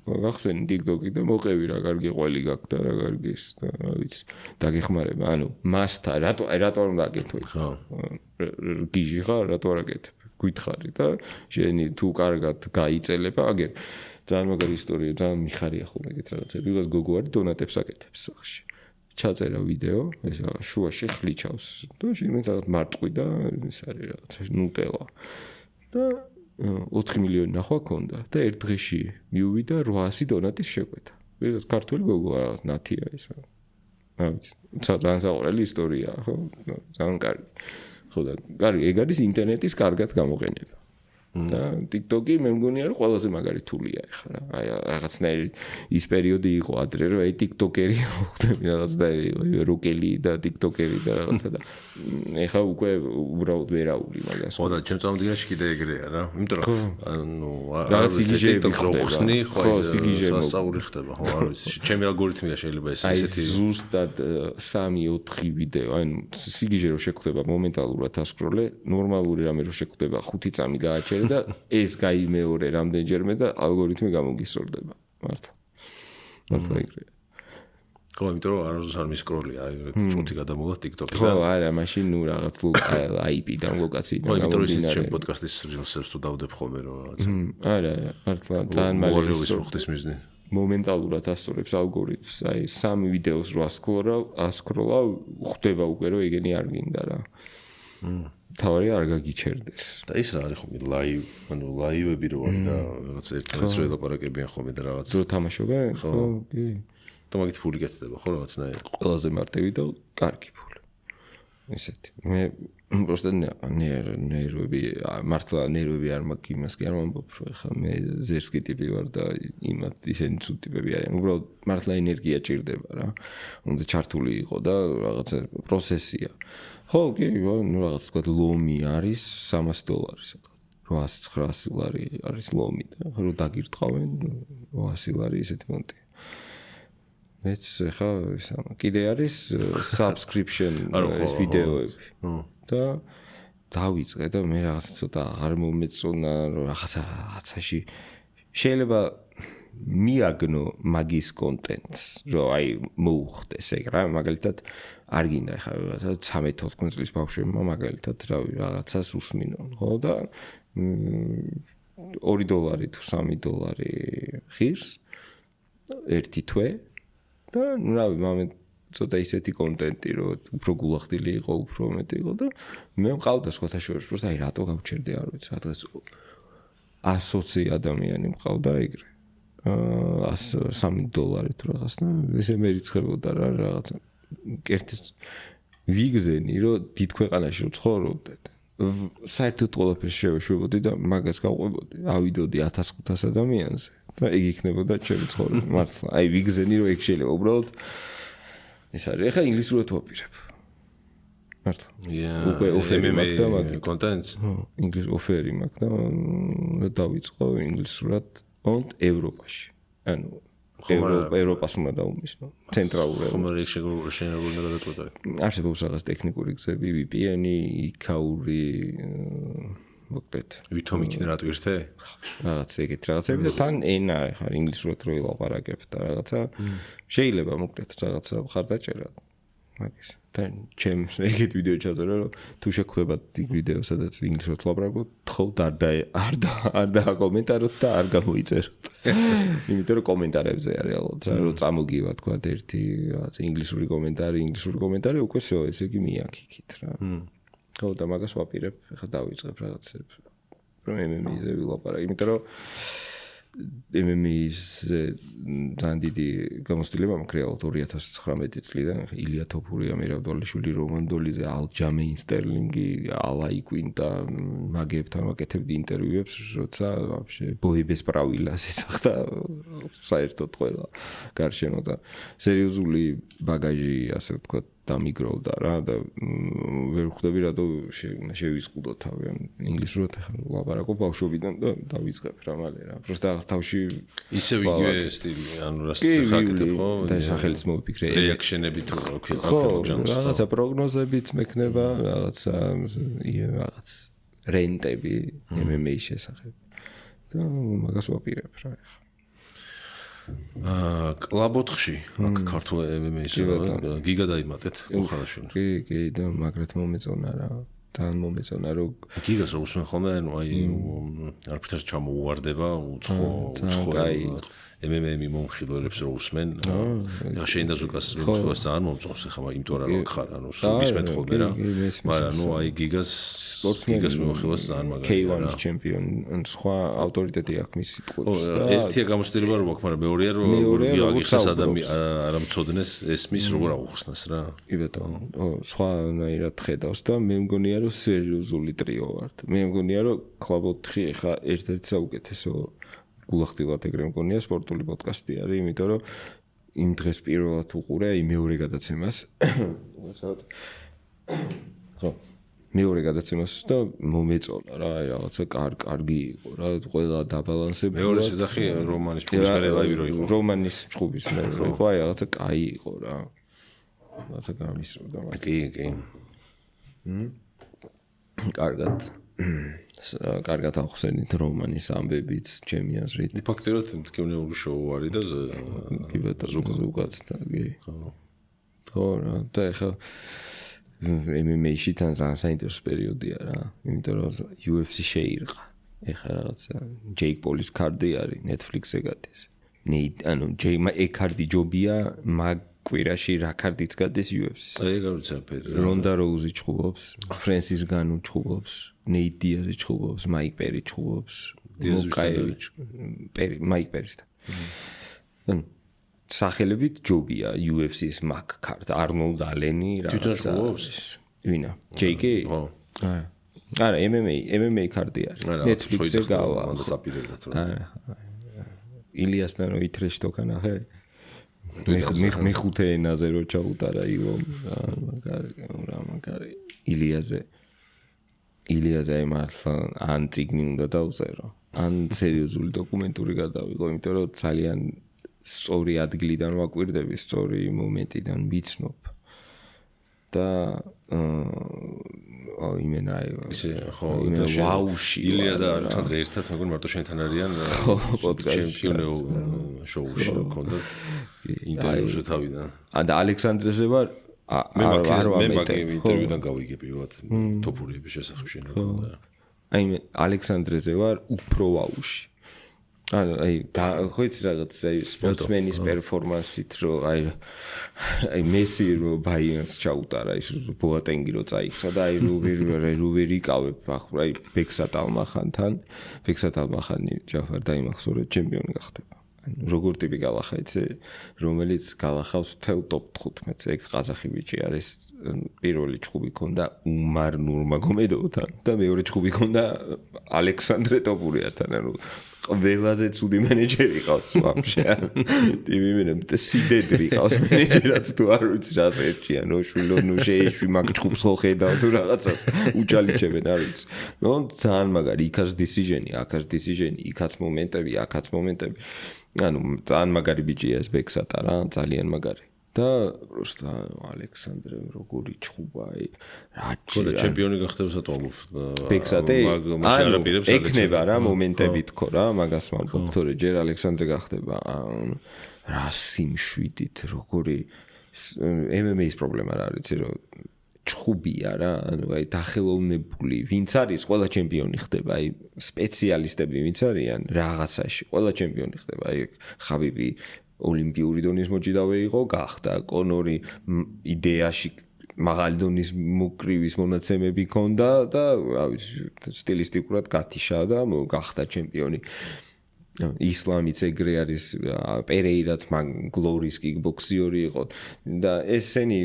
გახსენი TikTok-ი და მოყევი რა კარგი ყველი გაქვს და რა კარგი ის და რა ვიცი, დაგეხმარება. ანუ მასთან რატო არ უნდა აკეთო? ხო. გიჟი ხარ, რატო არ აკეთებ? გითხარი და შენი თუ კარგად გაიწელება, აგერ ძალიან მაგარი ისტორია, ძალიან მიხარია ხოლმე ეგეთ რაღაცები. ვიღაც გოგო არის დონატებს აკეთებს სახში. ჩაწერა ვიდეო, ეს შუაში ხლიჩავს და შეიძლება რაღაც მარწყვი და ეს არის რაღაცა ნუტელა. და 4 მილიონი ნახვა ქონდა და ერთ დღეში მივიდა 800 დონატის შეკვეთა. ვიღაც ქართული გოგო რაღაც ნათია ის რა. რა ვიცი, ძალიან საყვარელი ისტორიაა, ხო? ძალიან კარგი. ხო და კარგი, ეგ არის ინტერნეტის კარგად გამოყენება. და TikTok-ი მე მგონია რომ ყველაზე მაგარი თულია ეხლა რა. აი რაღაცნაირი ის პერიოდი იყო ადრე რომ აი TikTok-ერი ხდები რაღაცნაირი როკელი და TikTok-ერი და რაღაცა და ეხლა უკვე უბრალოდ ვერაული მაგას. ხო და ჩემ წამდგენაში კიდე ეგრეა რა. იმიტომ რომ ანუ რაღაც სიგიჟეები ხსნი, ხო სიგიჟეები სასაური ხდება, ხო არ ვიცი. ჩემი ალგორითმია შეიძლება ესეთი ზუსტად 3-4 ვიდეო, ანუ სიგიჟე რო შეგხვდება მომენტალურად ასკროლე, ნორმალური რამე რო შეგხვდება 5 წამი გააჩერე და ეს გაიმეორე რამდენჯერმე და ალგორითმი გამოგისწორდება. მართლა ეგრეა. ხო, იმიტომ რომ არ მისკროლია, აი წუთი გადამოვა TikTok-ში. ხო, არა, მაშინ ნუ რაღაც IP-დან ლოკაციიდან გამომდინარე. ხო, იმიტომ რომ ის ჩემ პოდკასტის რილსებს თუ დავდებ ხოლმე რომ რაღაცა. არა, მართლა ძალიან მაგარი ხდის მიზნი. მომენტალურად ასწორებს ალგორითმს, აი 3 ვიდეოს რო ასკროლავ, ხვდება უკვე რომ ეგენი არ გინდა რა. თავარი არ გაგიჩერდეს. და ის რა არის ხოლმე ლაივ, ანუ ლაივები რო არის და რაღაც ერთმანეთს რო ელაპარაკებიან ხოლმე და რაღაც. რო თამაშობენ? ხო, კი. და მაგით ფული გეთდება ხო რაღაცნაირად. ყველაზე მარტივი და კარგი ფული. ისეთი. მე просто ნერვები, მართლა ნერვები არ მაქვს იმას კი არ მომბობ, ხა მე ზერსკი ტიპი ვარ და იმათ ისენი ცუდ ტიპები არიან. უბრალოდ მართლა ენერგია ჭირდება რა. უნდა ჩართული იყო და რაღაცა პროცესია. ხო, კი, ნუ რაღაც თქვა ლომი არის $300 სადღაც. 800-900 ლარი არის ლომი და რო დაგირტყავენ 800 ლარი ესეთი მონტი. მეც ხა კიდე არის subscription ეს ვიდეოები. და დავიწყე და მე რაღაც ცოტა არ მომეწონა რომ რაღაცაში შეიძლება მიაგნო მაგის კონტენტს რომ აი მოუხდეს ეგ რა მაგალითად არ გინდა ხა რაღაცა 13-14 წლის ბავშვებმა მაგალითად რავი რაღაცას უსმინონ ხო და $2 თუ $3 ღირს ერთი თვე და რავი მომენტ ცოტა ისეთი კონტენტი რომ უფრო გულახდილი იყო უფრო მეტი იყო და მე მყავდა სხვათა შორის просто აი რატო გავჩერდე არ ვიცი სადღაც 120 ადამიანი მყავდა ეგრე $3 თუ რაღაც და ესე მერიცხებოდა რა რაღაცა კერთის ვიგზენი რომ დიდ ქვეყანაში რომ ცხოვრობდეთ საერთოდ ყველაფერს შევეშვებოდი და მაგას გავყვებოდი ავიდოდი 1500 ადამიანზე და ეგ იქნებოდა ჩემი ცხოვრება მართლა აი ვიგზენი რომ ეგ შეიძლება უბრალოდ ეს არის ახლა ინგლისურად ვაპირებ მართლა უკვე ოფერი მაქვს და მაგ კონტენტს ინგლისურ ოფერი მაქვს და დავიწყო ინგლისურად ონტ ევროპაში ანუ ევროპას უნდა დაუმისნო ცენტრალურ ევროპაში შეგულში გადაწყვეტა არსებობს რაღაც ტექნიკური გზები VPN-ი იქაური მოკლედ ვითომ იქნა რა ტვირთე რაღაც ეგეთ რაღაცები და თან ენა ხარ ინგლისურად რო ელაპარაკებ და რაღაცა შეიძლება მოკლედ რაღაცა ხარ დაჭერა მაგის და ჩემს ეგეთ ვიდეო ჩაწერა რომ თუ შეგხვდებათ იქ ვიდეო სადაც ინგლისურად ლაპარაკობ თხოვთ არ დააკომენტაროთ და არ გამოიწეროთ იმიტომ რომ კომენტარებზე არის რეალურად რა რომ წამოგივა თქვა ერთი რაღაც ინგლისური კომენტარი უკვე всё ესე იგი მიაქიქით რა ხო და მაგას ვაპირებ ახლა დავიწყებ რაღაცებს რომ MMA-ზე ვილაპარაკო იმიტომ რომ MMA-ზე ძალიან დიდი გამოცდილება მაქვს რეალურად 2019 წლიდან ილია თოფურია მერაბდოლიშვილი რომან დოლიზე ალჯამეინ სტერლინგი ალაი კუინტა მაგებთან ვაკეთებდი ინტერვიუებს როცა ვაფშე ბოიბეს პრავილას ეცახდა საერთოდ ყველა გარშემო და სერიოზული ბაგაჟი ასე ვთქვათ დამიგროვდა რა და ვერ ხვდები რატო შევიზღუდო თავი ინგლისურად ლაპარაკობ ბავშვობიდან და დავიწყებ რა მალე რა просто რაღაც თავში ისე იგივე სტილი ანუ რას ხაკეთებ ხო და სახელის მოვიფიქრე რეაქშენები თუ რაღაცა პროგნოზებიც მექნება რაღაც რენტები MMA-ის შესახებ და მაგას ვაპირებ რა კლაბოთხში აქ ქართულ MMA-ს გიგა დაიმატეთ უხარაშული კი და მაგრად მომეწონა რა თან მომეწონა რომ გიგას რო უსმენ ხოლმე ანუ აი არაფერს ჩამოუვარდება უცხო MMA მომხილველებს რო უსმენ და შენ და ზუკას მომხილველს ძალიან მომწონს ახლა იმიტომ რომ ხარ ანუ სულ ისმენთ ხოლმე რა მაგრამ ნუ აი გიგას მომხილველს ძალიან მაგარია K1 ჩემპიონ სხვა ავტორიტეტი აქვს მის სიტყვებს და ერთია გამოცდილება რომ აქვს მაგრამ მეორეა რომ გიგას არამცოდნეს ესმის როგორ აუხსნას რა კი ბატონო სხვანაირად ხედავს და მე მგონია რომ სერიოზული ტრიო ვართ მე მგონია რომ კლაბოთხი ახლა ერთ-ერთი საუკეთესო გულახდილად ეგრე მგონია სპორტული პოდკასტი არის იმიტომ რომ იმ დღეს პირველად უყურე აი მეორე გადაცემას ხო მეორე გადაცემას და მომეწონა რა აი რაღაცა კარგი იყო რა ყველა დაბალანსებული მეორე შესახი რომანის ჭუბის მე ლაივი რო იყო რომანის ჭუბის მე რო იყო აი რაღაცა კაი იყო რა რაღაცა გამისროდა კი კარგად ახსენით რომანის ამბებიც ჩემი აზრით. ფაქტობრივად მტკივნეული შოუ არის და კი ბატონო ზოგადად კი. ხო რა და ხა MMA-ში თან ძალიან საინტერესო პერიოდია რა. იმიტომ რომ UFC შეირყა. ეხლა რაღაცა ჯეიკ პოლის კარდი არის Netflix-ზე გადის. ანუ ეგ კარდი ჯობია მაგ კვირაში რა კარდიც გადის UFC-ს. აი გავიცაფერ. რონდა როუზი ჩხუბობს, ფრენსის განუ ჩხუბობს, ნეით დიაზი ჩხუბობს, მაიკ პერი ჩხუბობს, მაიკ პერისთან. ანუ სახელებით ჯობია UFC-ს მაგ კარდ არნოლდ ალენი რაღაცა. ვინა? JK? არა, MMA კარდი არის. Netflix-ზე გავა. დასაპირებად რა. ილიასთან რო ითრეში თო კანახე. მე ხუთე ენაზე რო ჩაუტარა ივო მაგარი ილიაზე მართლა ან ციგნი უნდა დავწერო ან სერიოზული დოკუმენტური გადავიღო იმიტომ რომ ძალიან სწორი ადგილიდან ვაკვირდები სწორი მომენტიდან ვიცნობ და იმენა ისე ხო ვაუში ილია და ალექსანდრე ერთად მეგონი მარტო შენთან არიან ჩემპიონეულ შოუში ქონდა ინტერვიუზე თავიდან და ალექსანდრეზე ვარ მე მაგ ინტერვიუდან გავიგე პირველად თოფურიების შესახებ შენქონდა აი მე ალექსანდრეზე ვარ უფრო ვაუში აი ხო იცი რაღაც აი სპორტსმენის პერფორმანსით რომ აი მესი რომ ბაიერნს ჩაუტარა ის ბოატენგი რო წაიქცა და აი რუვერი იკავებ ახლა აი ბექსატალმახანი ჯაფარ დაიმახსოვრე ჩემპიონი გახდება ანუ როგორ ტიპი გალახა იცი რომელიც გალახავს თელ ტოპ 15-ს ეგ ყაზახი ბიჭი არის პირველი ჭუბი ქონდა უმარ ნურმაგომედოვთან და მეორე ჭუბი ქონდა ალექსანდრე ტოპურიასთან ანუ ყველაზე ცუდი მენეჯერი ყავს ვაფშე ტიმი მე სიდედრი ყავს მენეჯერად თუ არ ვიცი რას ერთიან ოშვილო ნუ შეიშვი მაგ ჭუბს ხო ხედავ თუ რაღაცას უჭალიჩებენ არ ვიცი ნუ ძალიან მაგარი იქაც დისიჟენი იქაც მომენტები ანუ ძალიან მაგარი ბიჭია ეს ბექსატა რა ძალიან მაგარი და просто ალექსანდრე როგორი ჭუბა აი რა ჩემპიონი გახდება სატოლობ ბექსატე ეკნება რა მომენტები თქო რა მაგას ვამბობ თორე ჯერ ალექსანდრე გახდება რა სიმშვიდით როგორი MMA-ის პრობლემა რა არის, რომ ჩხუბია რა, ანუ აი დახელოვნებული, ვინც არის, ყველა ჩემპიონი ხდება, აი სპეციალისტები ვინც არიან რაღაცაში, ყველა ჩემპიონი ხდება, აი ხაბიბი ოლიმპიური დონის მოჭიდავე იყო, გახდა კონორი იდეაში მაღალი დონის მოკრივის მონაცემები ჰქონდა და სტილისტიკურად გათიშა და გახდა ჩემპიონი. ისლამიც ეგრე არის, პერეირაც გლორის კიკბოქსიორი იყო და ესენი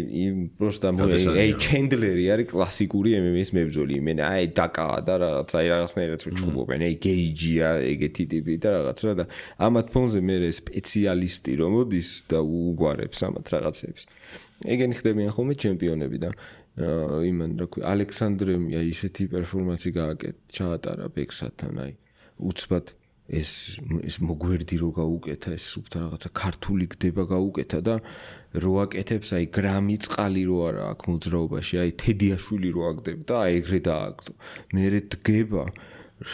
პროსტა აი ჩენდლერი არის კლასიკური MMA-ის მებრძოლი. იმენა აი დაკაა და რაღაც აი რაღაცნაირად ჩხუბობენ, აი გეიჯია ეგეთი ტიპი და რაღაც რა და ამათ ფონზე მე სპეციალისტი რომ მოდის და უგვარებს ამათ რაღაცებს. ეგენი ხდებიან ხოლმე ჩემპიონები და იმან რა ქვია ალექსანდრემ ისეთი პერფორმანსი ჩაატარა ბექსთან აი უცბად ეს მოგვერდი რო გაუკეთა ეს სუფთა რაღაცა ქართული გდება გაუკეთა და რო აკეთებს აი გრამი წყალი რო არა აქ მოძრაობაში აი თედიაშვილი რო აკდებ და აი ეგრე დააგდო მე დგება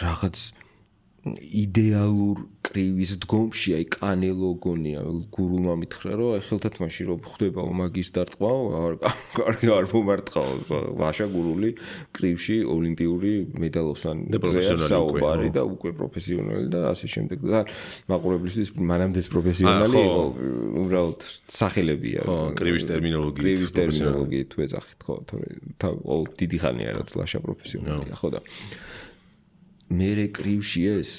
რაღაც იდეალურ კრივის დგომში აი კანელო გონია გურულმა მითხრა რომ აი ხელთათმაში რო ხდებაო მაგის დარტყმაო კარგი არ მომარტყაო ვაშა გურული კრივში ოლიმპიური მედალოსანი საუბარი და უკვე პროფესიონალი და ასე შემდეგ და მაყურებლისთვის მანამდეც პროფესიონალი იყო უბრალოდ სახელებია კრივის ტერმინოლოგიით თუ ეძახით ხო თორე დიდი ხანია რაც ლაშა პროფესიონალია ხო და მერე კრივში ეს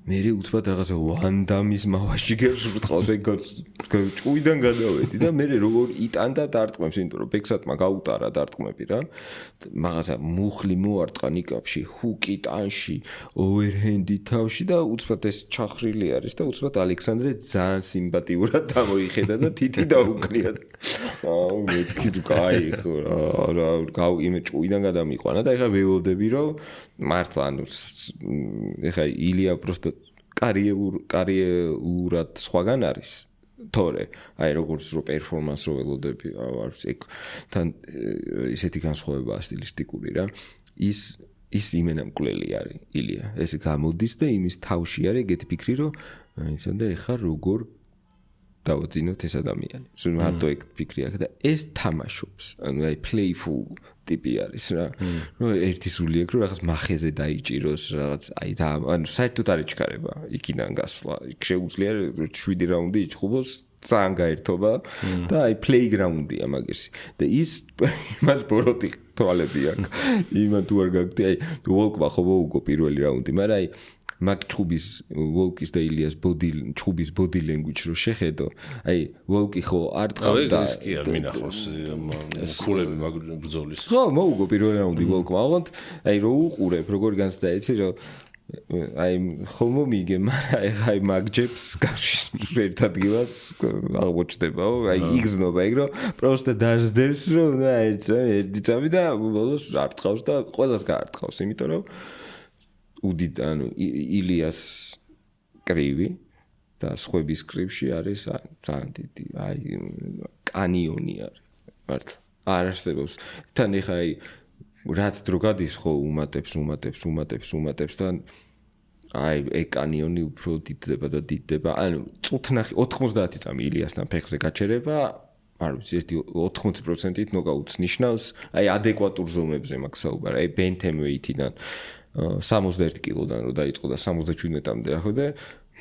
მერე უცბად რაღაცა ვანდამის მავაში გერშურთხავს ეგ ჭუიდან გადავედი და მერე როგორ იტანდა დარტყმებს იმიტომ რომ ბექსატმა გაუტარა დარტყმები რა რაღაცა მუხლი მოარტყა ნიკაპში ჰუკი ტანში ოვერჰენდი თავში და უცბად ეს ჩახრილი არის და უცბად ალექსანდრე ძალიან სიმპათიურად დამოიხედა და თითი დაუკნია აუ მეთქი კაი ხო რა იმე ჭუიდან გადამიყვანა და ეხლა ველოდები რომ მართლა ანუ ეხლა ილია პროსტო კარიერულად სხვაგან არის თორე აი როგორც რო პერფორმანს რო ველოდები არის ეგ თან ისეთი განსხვავებაა სტილისტიკური რა ის იმენა მკვლელი არის ილია ეს გამოდის და იმის თავში არის ეგეთი ფიქრი რომ იცოდა ეხა როგორ დავაძინოთ ეს ადამიანი. მარტო ეგ ფიქრი აქვს და ეს თამაშობს. ანუ აი playful ტიპი არის რა. რომ ერთი სული აქვს რომ რაღაც მახეზე დაიჭიროს რაღაც აი და ანუ საერთოდ არ ეჩქარება იქიდან გასვლა. იქ შეუძლია 7 რაუნდი იჭხუბოს ძალიან გაერთობა და აი playground-ია მაგისი. და ის იმას ბოროტი თვალები აქვს. იმან თუ არ გაგდი აი ვოლკმა ხო მოუგო პირველი რაუნდი, მაგრამ აი მაგ ჩხუბის ვოლკის და ილიას ჩხუბის body language რო შეხედო აი ვოლკი ხო არ ტყავდა ეს კი არ მინახავს ქულები მაგ ბრძოლის ხო მოუგო პირველი რაუნდი ვოლკმა აღონდ აი რო უყურებ როგორ განცდა იცი რომ აი ხომო მიგე მაგრამ აი მაგ ჯებს ერთ ადგილას აღმოჩნდებაო აი იგზნობა ეგ რომ პროსტა დაждდებს რომ ერთი წამი და ბოლოს არ ტყავს და ყველას გაარტყავს იმიტომ რომ უდით ანუ ილიას კრივი და სხვების კრივში არის ძალიან დიდი აი კანიონი არის მართლა არ არსებობს თან ეხა აი რაც დრო გადის ხო უმატებს და აი ეგ კანიონი უფრო დიდდება ანუ წუთნახი 90 წამი ილიასთან ფეხზე გაჩერება არ ვიცი ერთი 80%-ით ნოკაუტს ნიშნავს აი ადეკვატურ ზომებზე მაგ საუბარი აი ბენთემვეითიდან 61 კილოდან რო დაიწყო და 77-მდე ახლა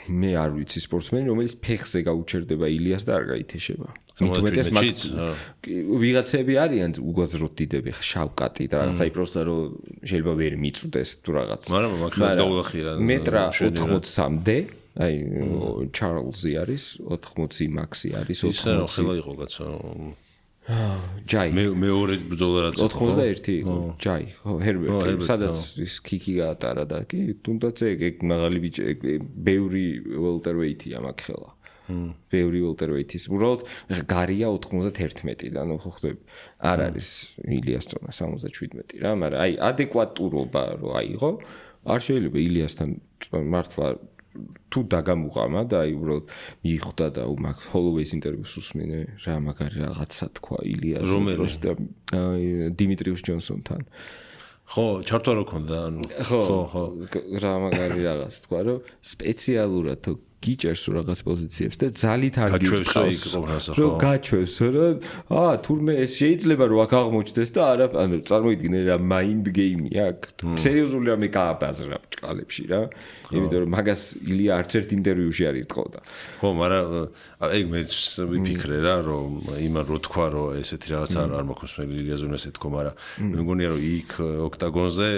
მე არ ვიცი სპორტსმენი რომელიც ფეხზე გაუჩერდება ილიას და არ გაითეშება. მithumetes მაგ ვიღაცები არიან უგაზროდ დიდები შავკატი და რაღაც აი პროსტა რომ შეიძლება ვერ მიწვდეს თუ რაღაც. მაგრამ მაგ ხალხს გაუახია მეტრა 80-მდე აი ჩარლზი არის 80 მაქსი არის 80. ისე რომ ხელა იყო კაცო ჯაი მეორე ბრძოლა რაც 81 იყო ჯაი ხო ჰერბერტი სადაც ის კიკი გაატარა და კი თუნდაც ეგ მაღალი ბიჭი ბევრი ველტერვეიტია მაგ ხელა ბევრი ველტერვეიტის უბრალოდ გარია 91-დან ხო ხვდები არ არის ილიას წონა 77 რა მაგრამ აი ადეკვატურობა რო აიღო არ შეიძლება ილიასთან მართლა თუ დაგამუყამა და აი უბრალოდ მიხვდა და მაგ ჰოლოვეის ინტერვიუს უსმინე რა მაგარი რაღაცა თქვა ილიას პროსტა დიმიტრიუს ჯონსონთან ხო ჩართვა რო ქონდა ანუ ხო რა მაგარი რაღაც თქვა რომ სპეციალურად გიჭერს რაღაც პოზიციებს და ძალით არ გიჭრავს რომ გაჩვევს რომ თურმე ეს შეიძლება რომ აქ აღმოჩნდეს და არა ანუ წარმოიდგინე რა mind game-ია აქ სერიოზული რამე გააბაზრა ბჭყალებში რა იმიტომ რომ მაგას ილია არც ერთ ინტერვიუში არ იტყოდა ხო მაგრამ ეგ მე ვიფიქრე რა რომ იმან რო თქვა რომ ესეთი რაღაც არ მოხდეს მე ილიას უნდა ესე თქო მაგრამ მე მგონია რომ იქ ოქტაგონზე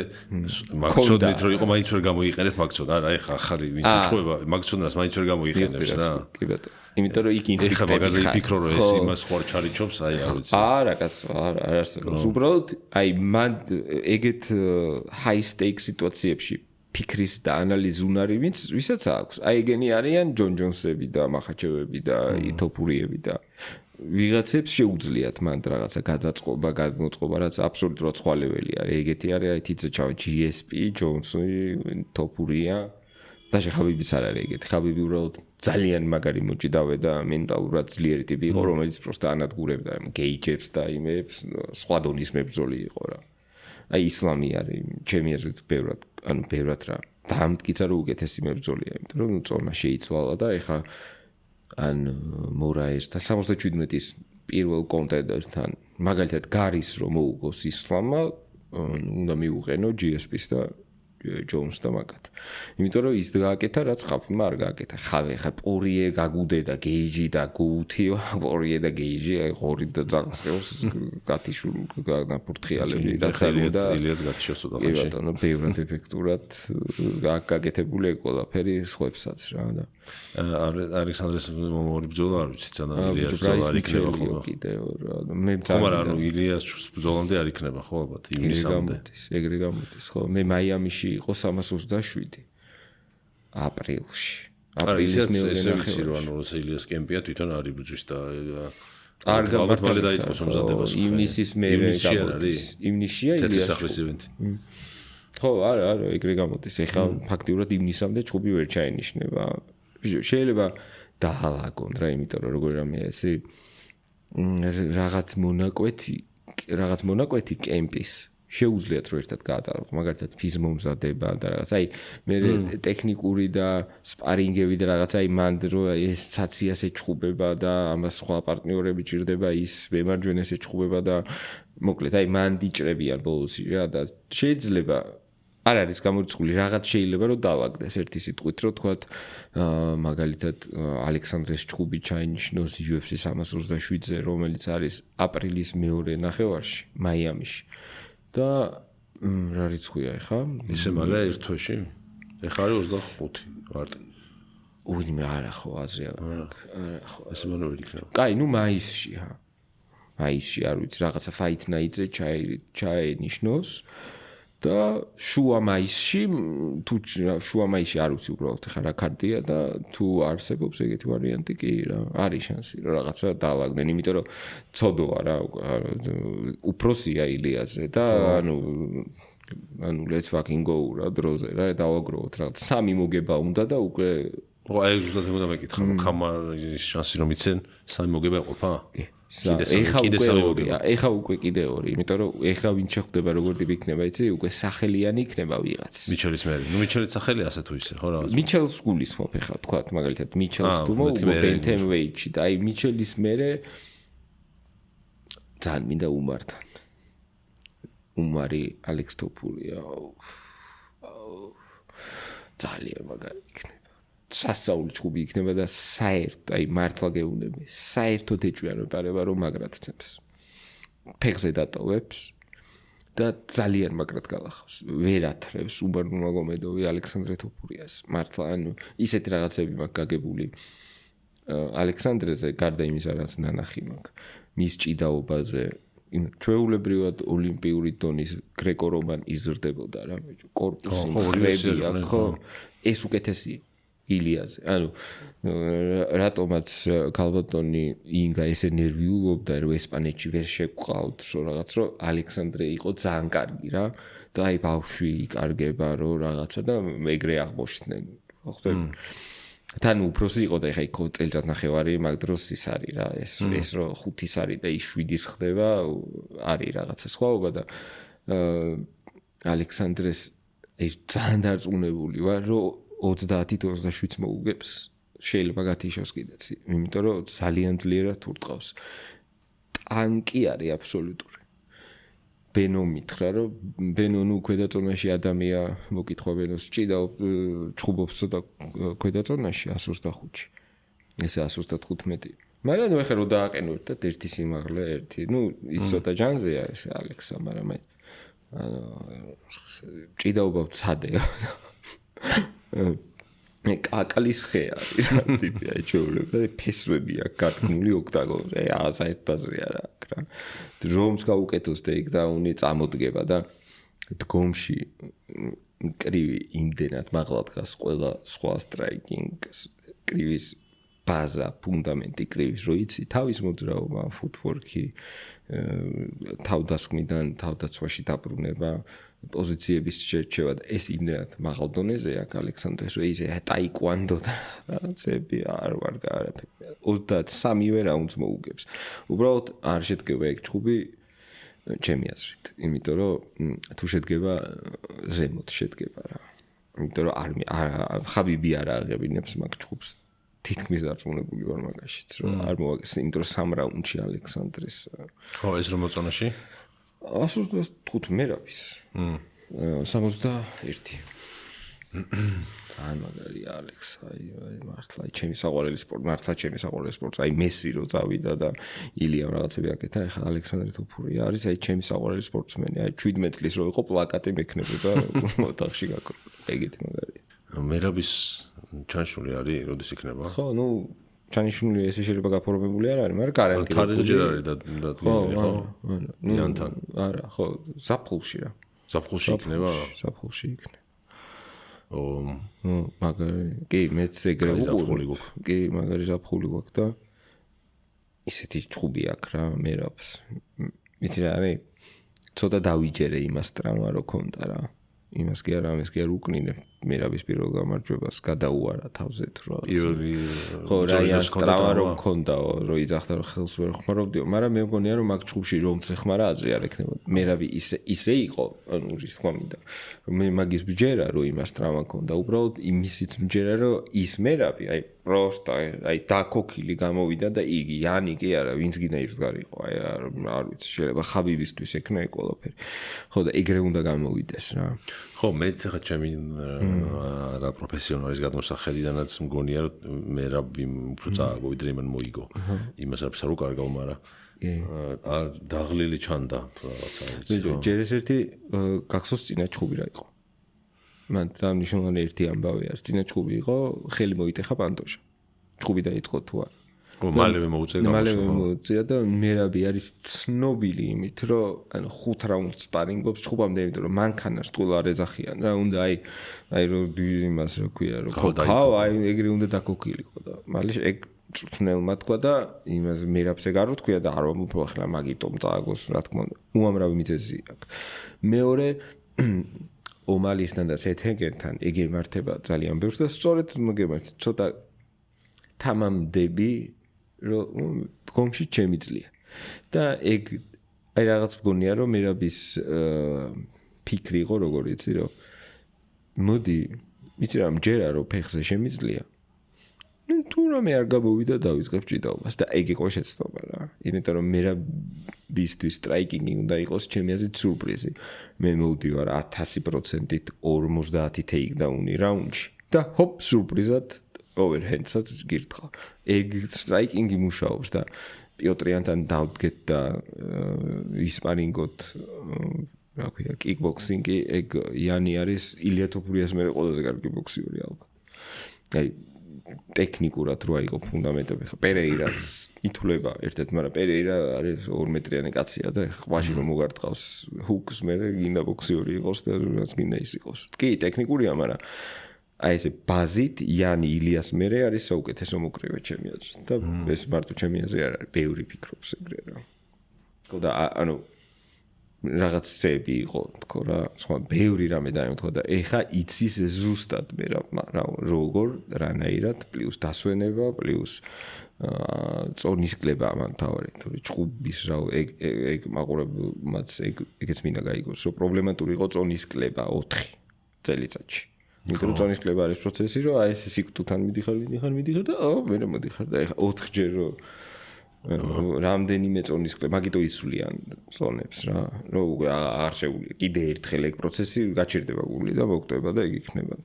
მაგცოდით რომ იყო მაინც ვერ გამოიყენეთ მაგცოდ არა ეხა ახალი ვინც ეთქობა მაგცოდნას მაინც ვერ გამოიყენებს რა კი ბატონო იმიტომ რომ იქ ინსტინქტები მაგაზე ვიფიქრო რომ ეს იმას ხوار ჩარიჩობს აი არ ვიცი არა კაცო არ არსებობს უბრალოდ აი მან ეგეთ high stake სიტუაციებში ფიქრის და ანალიზი უნარი ვისაც აქვს აი ეგენი არიან ჯონ ჯონსები და მახაჩევები და ითოფურიები და ვიღაცებს შეუძლიათ მან რაღაცა გადაწყობა გადმოწყობა რაც აბსოლუტურად სხვა ლეველი არის ეგეთი არის აი თიცა ჩავ GSP ჯონსი თოფურია და ხაბიბიც არ არის ეგეთი ხაბიბი უბრალოდ ძალიან მაგარი მოჭიდავე და მენტალურად ძლიერი ტიპი იყო რომელიც პროსტა ანადგურებდა გეიჯებს და იმებს სხვა დონის მებრძოლი იყო რა აი ისლამი არის ჩემი აზრით ბევრად რა დაამტკიცა რომ უკეთესი მებრძოლია იმიტომ რომ წონა შეიცვალა და ეხა ან მორაესთან 77-ის პირველ კონტენდერთან მაგალითად გარის რომ მოუგოს ისლამმა უნდა მიუყენო GSP-ს და ჯონს და მაგათ. იმიტომ რომ ის გააკეთა რაც ხაფმა არ გააკეთა. ხავე ხა პორიე გაგუდე და გეიჯი და გუთი პორიე და გეიჯი ღორი და ძაღლს გათიშულ განაფურთხიალები რაც აროდა ილიას გათიშოს უდა ხაში. კი ბატონო ბევრად ეფექტურად გაკეთებული ყველაფერი სხვებსაც რა და ალექსანდრეს მომორი ბრძოლა არ ვიცი ძალიან ილიას ბრძოლა არ იქნება ხოლმე. კიდევ რა მე მაგრამ ანუ ილიას ბრძოლამდე არ იქნება ხო ალბათ ივნისამდე. ეგრე გამოდის ხო მე მაიამიში იყო 327 აპრილში. აპრილის მეორე ნახევარში რომ ანუ ილიას კემპია თვითონ არის ბრძვის და არ გამართალი დაიწყოს მომზადებას. ივნისის მერე გამოდის. ივნისშია ილიას სახლის ივენთი. ხო არა ეგრე გამოდის. ეხლა ფაქტიურად ივნისამდე ჭუბი ვერ ჩაენიშნება. შეიძლება დაალაგონ რა იმიტომ რომ როგორ რამე ესე რაღაც მონაკვეთი კემპის შეუძლიათ რომ ერთად გაატაროთ მაგალითად ფიზმომზადება და რაღაც აი მე ტექნიკური და სპარინგები და რაღაც აი მანდ რომ ეს ცაციას ეჭხუბება და ამას სხვა პარტნიორები ჭირდება ის მემარჯვენეს ეჭხუბება და მოკლედ აი მანდ იჭრებიან ბოლოსი რა და შეიძლება არ არის გამორიცხული რაღაც შეიძლება რომ დაალაგდეს ერთი სიტყვით რომ თქვათ მაგალითად ალექსანდრეს ჭუბი ჩაინიშნოს UFC 327-ზე რომელიც არის აპრილის მეორე ნახევარში მაიამიში და რა რიცხვია ეხა? ისე მალე ერთ თვეში? ეხა არის 25 ვარტი. უინმე არა ხო აზრი არა ხო ესე მალე ვერ იქნება. კაი, ნუ მაისშია. მაისში არ ვიცი რაღაცა Fight Night-ზე ჩაენიშნოს და შუა მაისში თუ შუა მაისში არ ვიცი უბრალოდ ეხა რა კარტია და თუ არსებობს ეგეთი ვარიანტი კი რა არის შანსი რომ რაღაცა დაალაგდნენ იმიტომ რომ ცოდოა რა უფროსია ილიაზე და ანუ let's fucking go რა დროზე რა დავაგროვოთ რა სამი მოგება უნდა და უკვე ხო აი ზუსტად უნდა მეკითხა რომ კამარის შანსი რომ იცენ სამი მოგება ეყოფა ეხა უკვე კიდე ორი იმიტომ რომ ეხა ვინ შეხვდება როგორ ტიპი იქნება იცი უკვე სახელიანი იქნება ვიღაც მიჩელის მერე ნუ მიჩელის სახელი ასე თუ ისე ხო რაღაც მიჩელს გულისხმობ ეხა თქვათ მაგალითად მიჩელს თუ მოგბენტენ ვეიჩი და აი მიჩელის მერე ძალიან მინდა უმართან უმარი ალექს თოფურია ძალიან მაგარი იქნება სასწაული ჭუბი იქნება და საერთოდ აი მართლა გეუბნები საერთოდ ეჭვიან ვეპარება რომ მაგრად ცემს ფეხზე დატოვებს და ძალიან მაგრად გალახავს ვერ ათრევს უბარნუ მაგომედოვი ალექსანდრე თოფურიას მართლა ანუ ისეთი რაღაცები მაქვს გაგებული ალექსანდრეზე გარდა იმისა რაც ნანახი მაქვს მის ჭიდაობაზე ჩვეულებრივად ოლიმპიური დონის გრეკო-რომან იზრდებოდა რა კორპუსი ხრები აქვს ხო ეს უკეთესი ილიაზე ანუ რატომაც ქალბატონი ინგა ესე ნერვიულობდა რომ ესპანეთში ვერ შეგვყავთ რომ რაღაც რომ ალექსანდრე იყო ძალიან კარგი რა და აი ბავშვი იკარგება რომ რაღაცა და ეგრე აღმოჩნდნენ ხო თან უფროსი იყო და ეხა იქ წელიწად ნახევარი მაგ დროს ის არის რა ეს რომ 5-ის არის და ის 7-ის ხდება არის რაღაცა სხვაობა და ალექსანდრეს ეს ძალიან დარწმუნებული ვარ რომ 30-27 მოუგებს შეიძლება გათიშოს კიდეც, იმიტომ რომ ძალიან ძლიერად ურტყავს. ტანკი არის აბსოლუტური. ბენო მითხრა, რომ ბენო ნუ ქვედაწონაში ადამია მოკითხვა ბენოს ჭიდა ჩხუბობს ცოტა ქვედაწონაში 125-ში. ესე 135. მაგრამ ნუ ეხლა რო დააყენო ერთად ერთი სიმაღლე, ერთი, ნუ ის ცოტა ჯანზეა ესე ალექსა, მაგრამ ანუ ჭიდაობა ვცადე. მე კაკლის ხე არის რა ტიპი აჩვეულება, ფესვები აქვს გატკნული ოქტაგონზე, საერთაზე არა აქ რა. რომს გაუკეთოს და იქ და უნი წამოდგება და დგომში კრივი იმდენად მაღლა დგას ყველა სხვა სტრაიკინგ კრივის ბაზა, ფუნდამენტი კრივის, რო იცი, თავის მოძრაობა, ფუტვორკი, თავდასხმიდან თავდაცვაში დაბრუნება, პოზიციების შერჩევა და ეს იმდენად მაღალ დონეზე აქვს ალექსანდრეს, რომ ისე ტაიკვანდო და რაღაცები არ ვარ გარეთ. 23-ვე რაუნდს მოუგებს. უბრალოდ არ შედგება ეგ ჩხუბი ჩემი აზრით, იმიტომ რომ თუ შედგება ზემოთ შედგება რა. იმიტომ რომ ხაბიბი არ აღებინებს მაგ ჩხუბს. თითქმის დარწმუნებული ვარ მაგაშიც, რომ არ მოვაგეს, იმიტომ რომ 3 რაუნდში ალექსანდრეს. ხო, ეს რომ მოწონაში? 125 მერაბის. 61. ძალიან მაგარია ალექს, აი მართლა ჩემი საყვარელი სპორტი, მართლა ჩემი საყვარელი სპორტი. აი მესი რო წავიდა და ილიამ რაღაცები აკეთა, ეხლა ალექსანდრე თოფური არის, აი ჩემი საყვარელი სპორტსმენი. აი 17 წლის რო იყო პლაკატი მექნებოდა ოთახში გაკრო. ეგეთი მაგარია. მერაბის ჩანიშნული არის, როდის იქნება? ხო, ნუ ჩანიშნული ესე შეიძლება გაფორმებული არ არის, მაგრამ გარანტია. თარიღი არის და ხო? ნიანთან. არა, ხო, ზაფხულში რა. ზაფხულში იქნება? ზაფხულში იქნება. მაგარი, კი, მეც ეგრე უყური. კი, მაგარი ზაფხული გვაქვს და ისეთი ჩხუბი აქვს რა, მერაბს. იცი რა არის? ცოტა დავიჯერე იმას ტრამა რო ქონდა რა. იმას კი არა, ამას კი არ უკნინე. მერაბის პირველ გამარჯვებას გადაუარა თავზე თუ რა. ხო, რაიანს ტრამა რო მქონდა, რო იძახდა რომ ხელს ვერ ხმარობდიო, მაგრამ მე მგონია რომ მაგ ჩხუბში რომ წეხმარა აზრი არ ექნებოდა. მერაბი ისე იყო, ანუ რის თქმა მინდა. რომ მე მაგის ბჯერა რო იმას ტრამა მქონდა, უბრალოდ იმისიც ბჯერა რომ ის მერაბი, აი პროსტა, აი დაკოქილი გამოვიდა და იგი იანი კი არა, ვინც გინდა ირსგარიყო, აი არ ვიცი, შეიძლება ხაბიბისთვის ექნა ეგ ყველაფერი. ხო და ეგრე უნდა გამოვიდეს რა. ხო, მეც ახლა ჩემი რა პროფესიონალის გადმოსახედიდანაც მგონია რომ მერაბი უფრო წააგო ვიდრე იმან მოიგო. იმას არც არ უკარგავ, მაგრამ არ დაღლილი ჩანდა თუ რაღაცა ვიცი. ჯერ ეს ერთი გახსოვს წინა ჩხუბი რა იყო. მან დამნიშნული ერთი ამბავი არის. წინა ჩხუბი იყო, ხელი მოიტეხა პანტოშა. ჩხუბი დაიწყო თუ არა. მალევე მოუწია გამოსვლა. მალევე მოუწია და მერაბი არის ცნობილი იმით, რომ ანუ 5 რაუნდს სპარინგობს ჩხუბამდე, იმიტომ რომ მანქანას ტყუილ არ ეძახიან რა, უნდა აი რო იმას რა ქვია, რომ ქავ, აი ეგრე უნდა დაკოქილიყო და მალე ეგ წვნელმა თქვა და იმას მერაბს ეგ არ ვთქვია და არ ვამბობ ახლა მაგიტომ წააგოს რა თქმა უნდა. უამრავი მიზეზი აქვს. მეორე ომალისთან და სეთენგენთან ეგ ემართება ძალიან ბევრს და სწორედ მოგემართეთ ცოტა თამამდები რომ დგომში შემიძლია და ეგ აი რაღაც მგონია რომ მერაბის ფიქრი იყო როგორ იცი რომ მოდი იცი რა მჯერა რომ ფეხზე შემიძლია თუ რამე არ გამოვიდა დავიწყებ ჭიდაობას და ეგ იყო შეცდომა რა იმიტომ რომ მერაბისთვის სტრაიკინგი უნდა იყოს ჩემი აზრით სურპრიზი მე მოვდივარ 1000%-ით 50 ტეიქდაუნი რაუნდში და ჰოპ სურპრიზად overhandსაც გირთხა. ეგ სტრაიკინგი მუშაობს და პიოტრიანთან დავდგეთ და ვისპარინგოთ რა ქვია, კიკბოქსინგი, ეგ იანი არის ილია თოფურიას მე ყველაზე კარგი ბოქსიორი ალბათ. აი ტექნიკურად რო აიღო ფუნდამენტები, ხა პერეირაც ითვლება ერთ-ერთ, მაგრამ პერეირა არის 2 მეტრიანი კაცია და ყვაში რომ მოგარტყავს ჰუკს, მე გინდა ბოქსიორი იყოს და რაც გინდა ის იყოს. კი, ტექნიკურია, მაგრამ აი ესე ბაზით იანი ილიას მერე არის საუკეთესო მოკრება ჩემი აზრით და ეს მარტო ჩემი აზრი არ არის, ბევრი ფიქრობს ეგრე რა. ხო და ანუ რაღაც წები იყო თქო რა, სხვა ბევრი რამე დაემთხვა და ეხა იცის ზუსტად მე რა როგორ რანაირად პლუს დასვენება პლუს წონის კლება ამან თავარი, თორე ჩხუბის რა ეგ მაყურებელმაც ეგეც მინდა გაიგოს, რომ პრობლემატური იყო წონის კლება 4 წელიწადში. იმიტომ რომ წონის კლება არის პროცესი, რომ აი ეს სიკვდილთან მიდიხარ და მე მოდიხარ და ეხა 4-ჯერ რამდენიმე წონის კლება, მაგიტო ისვლიან წონებს რა, რომ უკვე არ შეუძლია. კიდე ერთხელ ეგ პროცესი გაჩერდება გული და მოკვდება და ეგ იქნება.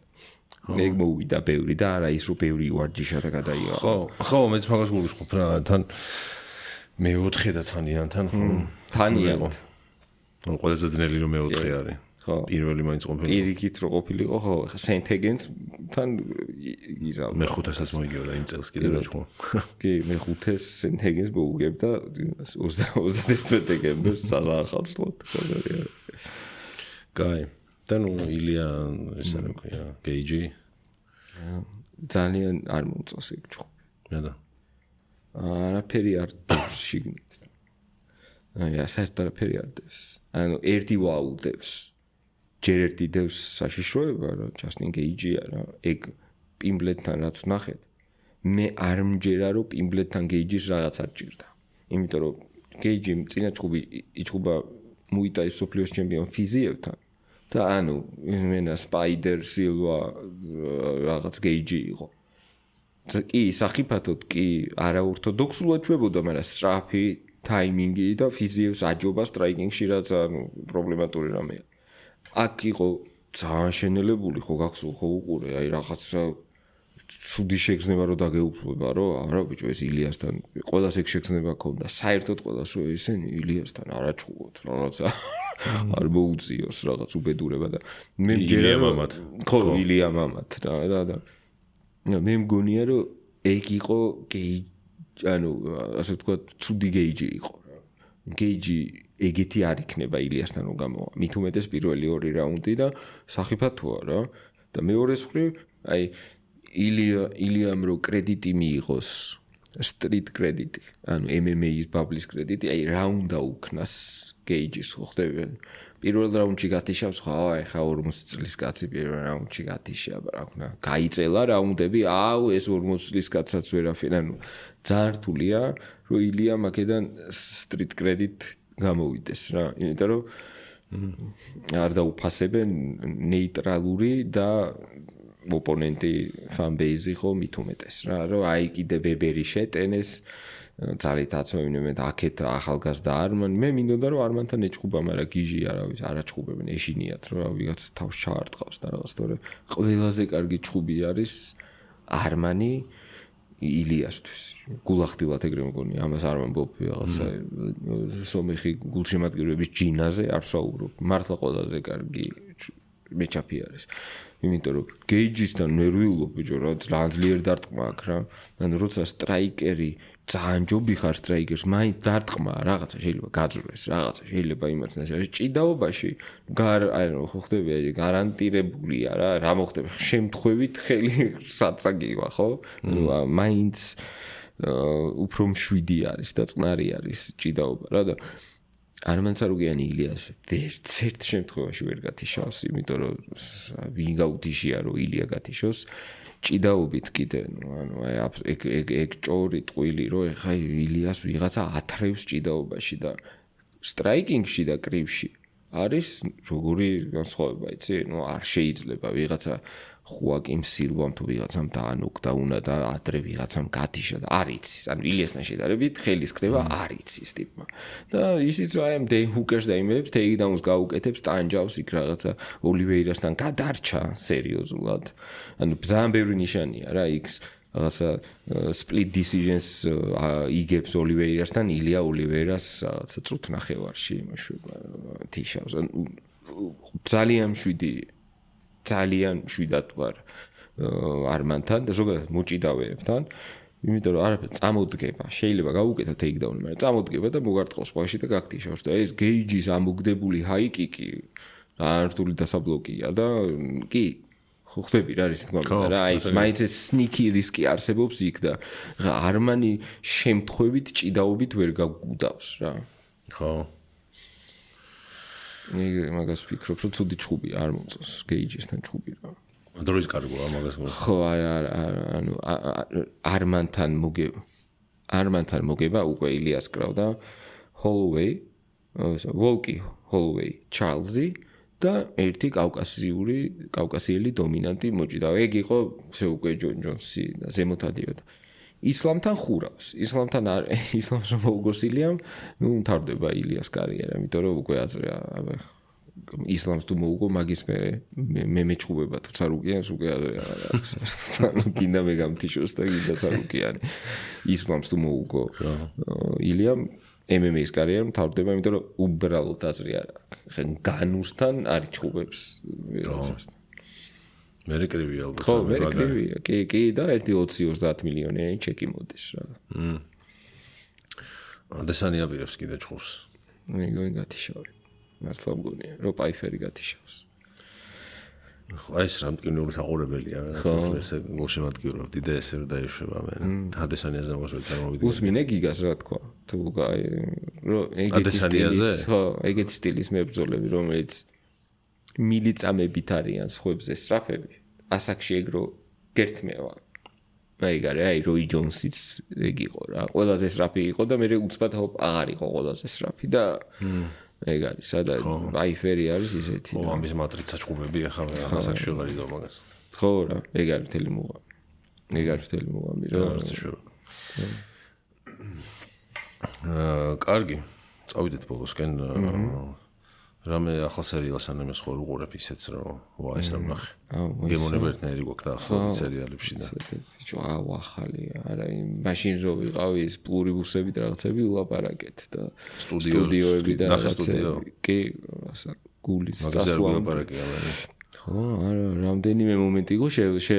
ეგ მოვიდა ბევრი და არა ის რომ ბევრი ვარჯიშა და გადაიღო. ხო, მეც მაგას გულისხმობ რა, თან მე-4 და თანიანთან ხო? თანიანთ. ნუ ყველაზე ძნელი რომ მე-4 არის. ხო. პირველი მაინც ყოფილი. პირიქით რო ყოფილიყო, ხო, სენტ-ჰეგენსთან იზავ. მე-5-საც მოიგებდა იმ წელს კიდე რა თქმა. კი, მე-5-ს სენტ-ჰეგენს მოუგებდა 21 დეკემბერს საზახალწლოდ ხაზარია. კაი. და ნუ ილია ესე რა ქვია, გეიჯი. ძალიან არ მომწონს ეგ ჩხუბი. მე და. არაფერი არ დევს შიგნით. აი, საერთოდ არაფერი არ დევს. ანუ ერთი ვაუდევს. ჯერ ერთი დევს საშიშროება, რა, ჯასტინ გეიჯია რა. ეგ პიმბლეტთან რაც ვნახეთ, მე არ მჯერა რომ პიმბლეტთან გეიჯის რაღაც არ ჭირდა. იმიტომ რომ გეიჯი წინა ჩხუბი იჩხუბა მუიტაის სოფლიოს ჩემპიონ ფიზიებთან. და ანუ მენა სპაიდერ სილვა რაღაც გეიჯი იყო. კი, სახიფათოდ კი არაორთოდოქსულად ჩვებოდა, მაგრამ სტრაფი, ტაიმინგი და ფიზიებს აჯობა სტრაიკინგში რაც ანუ პრობლემატური რამეა. აქ იყო ძალიან შენელებული ხო გახსოვ ხო უყურე, აი რაღაცა ცუდი შეგრძნება რომ დაგეუფლება რომ არა ბიჭო ეს ილიასთან ყველას ეგ შეგრძნება ქონდა საერთოდ ყველას რომ ესენი ილიასთან არაჩხუბოთ რაღაცა არ მოუწიოს რაღაც უბედურება და მე ილია მამათ ხო ილია მამათ და მე მგონია რომ ეგ იყო ანუ ასე ვთქვათ ცუდი გეიჯი იყო რა გეიჯი ეგეთი არ იქნება ილიასთან რომ გამოვა მით უმეტეს პირველი 2 რაუნდი და სახიფათოა რა და მეორეს მხრივ აი ილიამ რო კრედიტი მიიღოს სტრიტ კრედიტი ანუ MMA-ის ბაბლის კრედიტი აი რა უნდა უქნას გეიჯის ხო ხდები პირველ რაუნდში გათიშავს ხო ეხა 40 წლის კაცი პირველ რაუნდში გათიშა რა ქნა გაიწელა რაუნდები აუ ეს 40 წლის კაცსაც ვერაფერ ანუ ძალიან რთულია რომ ილიამ აქედან სტრიტ კრედიტ გამოვიდეს რა იმიტომ რომ არ დაუფასებენ ნეიტრალური და ოპონენტი ფანბეიზი ხო მით უმეტეს რა რომ აი კიდე ვებერი შეტენეს ძალითაც მოვინებენ აქეთ ახალგაზრდა არმან მე მინდოდა რომ არმანთან ეჭუბა მაგრამ გიჟი არავის არაჭუბებენ ეშინიათ რომ ვიღაც თავს ჩაარტყავს და რაღაც თორე ყველაზე კარგი ჭუბი არის არმანი ილიასთვის გულახდილად ეგრე მგონია ამას არ ვამბობ რაღაცა სომეხი გულშემატკივრების ჯინაზე არ ვსაუბრობ მართლა ყველაზე კარგი მეჩაპი არის იმიტომ რომ გეიჯისთან ნერვიულობ ბიჭო რა ძალიან ძლიერ დარტყმა აქვს რა ანუ როცა სტრაიკერი ძალიან ჯობი ხარ სტრაიკერს მაინც დარტყმა რაღაცა შეიძლება გაძვრეს რაღაცა შეიძლება იმაცნას ჭიდაობაში ანუ ხო ხდები გარანტირებულია რა მოხდება შემთხვევით ხელი საწაგივა ხო მაინც უფრო მშვიდი არის და წყნარი არის ჭიდაობა რა და არმანცარუგიანი ილიას ვერცერთ შემთხვევაში ვერ გათიშავს, იმიტომ რომ ვინ გაუთიშია რომ ილია გათიშოს, ჭიდაობით კიდე, ანუ აი ეგ ჭორი ტყვილი რომ ეხა ილიას ვიღაცა ათრევს ჭიდაობაში და სტრაიკინგში და კრივში არის როგორი განსხვავება, იცი? ნუ არ შეიძლება ვიღაცა ხუაკიმ სილვამ თუ ვიღაცამ დაანოკდაუნა და ადრე ვიღაცამ გათიშა და არ იცის. ანუ ილიასთან შედარებით ხელის კრება არ იცის ტიპმა. და ისიც აი ამ დეინ ჰუკერს და იმებს ტეიქდაუნს გაუკეთებს ტანჯავს იქ რაღაცა ოლივეირასთან გადარჩა სერიოზულად. ანუ ძალიან ბევრი ნიშანია რა იქ რაღაცა split decisions იგებს ოლივეირასთან ილია ოლივეირას რაღაცა წუთნახევარში იმაშვება თიშავს. ძალიან ძალიან შვიდად ვარ არმანთან და ზოგადად მოჭიდავეებთან იმიტომ რომ არაფერ წამოდგება შეიძლება გაუკეთო ტეიქდაუნი მაგრამ წამოდგება და მოგარტყავს პაში და გაგთიშავს და ეს გეიჯის ამოგდებული ჰაიკიკი რთული დასაბლოკია და კი ხო ხდები რა არის თქმა უნდა რა აი მაინც ეს სნიკი რისკი არსებობს იქ და არმანი შემთხვევით ჭიდაობით ვერ გაგუდავს რა ხო მაგას ვფიქრობ, რომ ცუდი ჭუბი არ მომწონს გეიჯისთან ჭუბი რა. დროის კარგოა მაგას. ხო, ანუ არმანთან მოგება უკვე ილიას კრავდა ჰოლოვეი, ვოლკი ჰოლოვეი, ჩარლზი და ერთი კავკასიელი დომინანტი მოჭიდა. ეგ იყო უკვე ჯონ ჯონსი და ზემოთ ადიოდა. ისლამთან ხურავს. ისლამს რომ მოუგოს ილიამ, მთავრდება ილიას კარიერა, იმიტომ რომ უკვე აზრია, ისლამს თუ მოუგო, მაგის მე მეჩხუბება თუ ცარუკიანს უკვე აზრია. გინდა მე გამთიშოს და გინდა ცარუკიანი. ისლამს თუ მოუგო ილიამ MMA-ის კარიერა მთავრდება, იმიტომ რომ უბრალოდ აზრი არა. განუსთან არ იჩხუბებს ვიღაცასთან. მე კრივია ალბათ. ხო, მე კრივია. კი და 1-20 მილიონიანი ჩეკი მოდის რა. ადესანი აპირებს კიდე ჭხურს. მე გონი გათიშავე. მართლა მგონია, რომ პაიფერი გათიშავს. ხო, ეს რა მტკივნეული საყურებელია რა. ეს გულშემატკივრობ დიდ ესე რომ დაიშვება მე. ადესანი აზამოს წარმოვიდგინე. უსმინე გიგას რა თქვა. თუ რომ ეგეთი სტილის, ხო, ეგეთი სტილის მებრძოლები, რომელიც მილიწამებით არიან სხვებზე სწრაფები. ასაკში ეგრო გერთმევა. აი როი ჯონსიც ეგ იყო რა. ყველაზე სწრაფი იყო და მე უცბად აღარ იყო ყველაზე სწრაფი და ეგ არის, სადა პაიფერი არის ისეთი. ხო, ამის მატრიცა ჭუბები ახლა ასაკში აღარ იზო მაგას. ხო რა, ეგ არის მთელი მუღამი. ეგ არის მთელი მუღამი რა. კარგი. წავიდეთ ბოლოსკენ. რამე ახალ სერიალს ანემეს ხო უყურებ ისეც რომ ვა ეს რა ვნახე. გემონება ერთნაირი გვაქვს და ახალ სერიალებში და. ბიჭო, ახალი, არა მაშინ რო ვიყავი ეს პლურიბუსები და რაღაცები ულაპარაკეთ და სტუდიოები და რაღაცები. კი, ასა გულის წასვლა. ხო, არა, რამდენიმე მომენტი იყო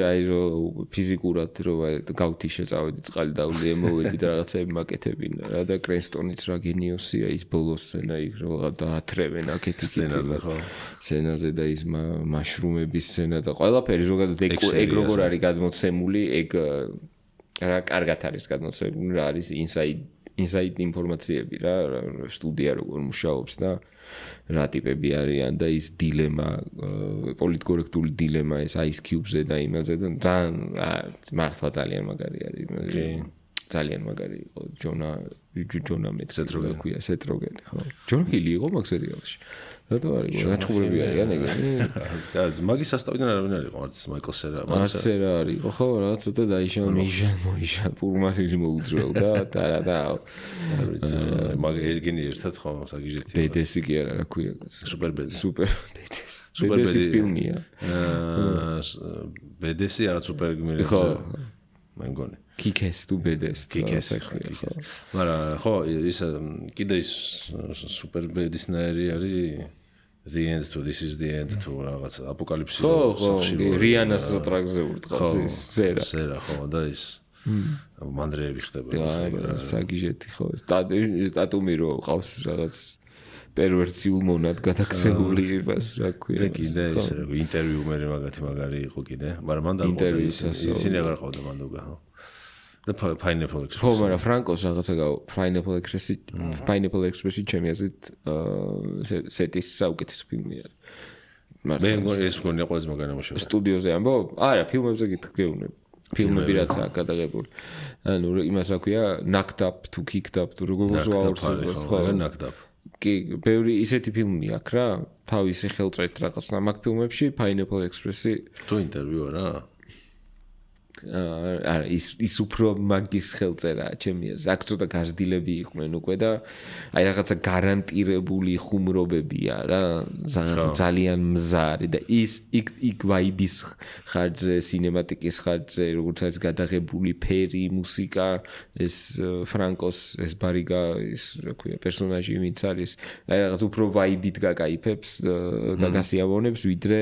აი რომ ფიზიკურად რომ გავთიშე წავედი წყალი დავli ემოვედი და რაღაცები მაკეთებინა რა და კრენსტონიც რა გენიოსია ის ბოლოს სცენა იქ რომ დაათრევენ აქეთ სცენაზე ხო სცენაზე და ის მაშრუმების სცენა და ყველაფერი ზოგადად ეგ როგორ არის გადმოცემული ეგ რა კარგად არის გადმოცემული რა არის inside ინფორმაციები რა სტუდია როგორ მუშაობს და რა ტიპები არიან და ის დილემა პოლიტკორექტული დილემა ეს Ice Cube-ზე და იმაზე და ძალიან მართლა ძალიან მაგარი არის. ძალიან მაგარი იყო ჯონა მეცეტროგენი ქვია სეტროგენი ხო. ჯონ ჰილი იყო მაგ სერიალში. რატო არის? გაჩხუბები არიან ეგენი. მაგის სასტავიდან არავინ არ იყო არც მაიკლ სერა. მარც სერა არის იყო ხო რა ცოტა დაიშალა მოიშალა პურმარილი მოუძრეოდა და მაგ ეგენი ერთად ხო საგიჟეთი. ბედესი კი არა რა ქვია სუპერ ბედესი. სუპერ ბედესი. ბედესი ფილმია. ბედესი არა სუპერ გმირი ხო. მე მგონი. კიკეს თუ ბედეს კიკეს ხო. მაგრამ ხო ის კიდე ის სუპერ ბედისნაირი არის the end to this is the end to რაღაც აპოკალიფსი სახშირი რიანას ტრაკზე ურტყავს ის სერა ხო და ის მანდრეები ხდება საგიჟეთი ხო სტატუმი რო ყავს რაღაც პერვერციულ მონად გადაქცეული იმას რა ქვია კიდე ის ინტერვიუ მე მაგარი იყო კიდე მაგრამ მან დაყო ისინი აღარ ყავდა მანდუგა ხო და Pineapple Express. ხო, მაგრამ ფრანკოს რაღაცა Pineapple Express-ი ჩემი აზრით სეტის საუკეთესო ფილმი არის. მე მგონი ეს მგონია ყველაზე მაგარი ნამუშევარი. სტუდიოზე ამბობ? არა, ფილმებზე გეუბნები. ფილმები რაც აქვს გადაღებული. ანუ იმას რა ქვია, knocked up to kicked up თუ როგორ უზვაურს ხო, knocked up. კი, ბევრი ისეთი ფილმი აქვს რა, თავისი ხელწრით რაღაც მაგ ფილმებში Pineapple Express-ი თუ ინტერვიუ არა? არა ის უფრო მაგის ხელწერაა ჩემი აზრით. აქ ცოტა გაზრდილები იყვნენ უკვე და აი რაღაცა გარანტირებული ხუმრობებია რა, რაღაცა ძალიან მზარი და ის იქ ვაიბის ხარჯზე, სინემატიკის ხარჯზე, როგორც არის გადაღებული ფერი, მუსიკა, ეს ფრანკოს, ეს ბარიგა, ის რა ქვია, პერსონაჟი ვინც არის, აი რაღაც უფრო ვაიბით გაკაიფებს და გასიამოვნებს, ვიდრე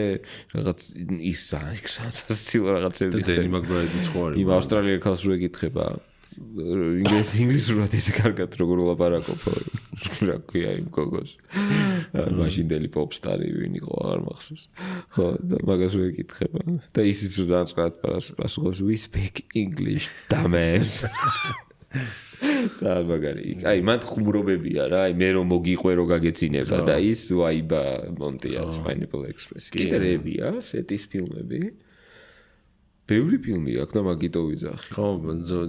რაღაც ის სასაცილო რაღაცები ხდება. იმ ავსტრალიელ ქალს რო ეკითხება ინგლისურად ესე კარგად როგორ ვლაპარაკობ რა ქვია იმ გოგოს მაშინდელი პოპსტარი ვინ იყო აღარ მახსოვს ხო და მაგას რო ეკითხება და ისიც რო დაწყათ პასუხობს we speak English dumbass და მაგარი აი მან ხუმრობებია რა აი მე რომ მოგიყვერო გაგეცინება და ის ვაიბა მონტია Pineapple Express კიდე რებია სეტის ფილმები ბევრი ფილმი აქვს და მაგიტო ვიძახი. ხო,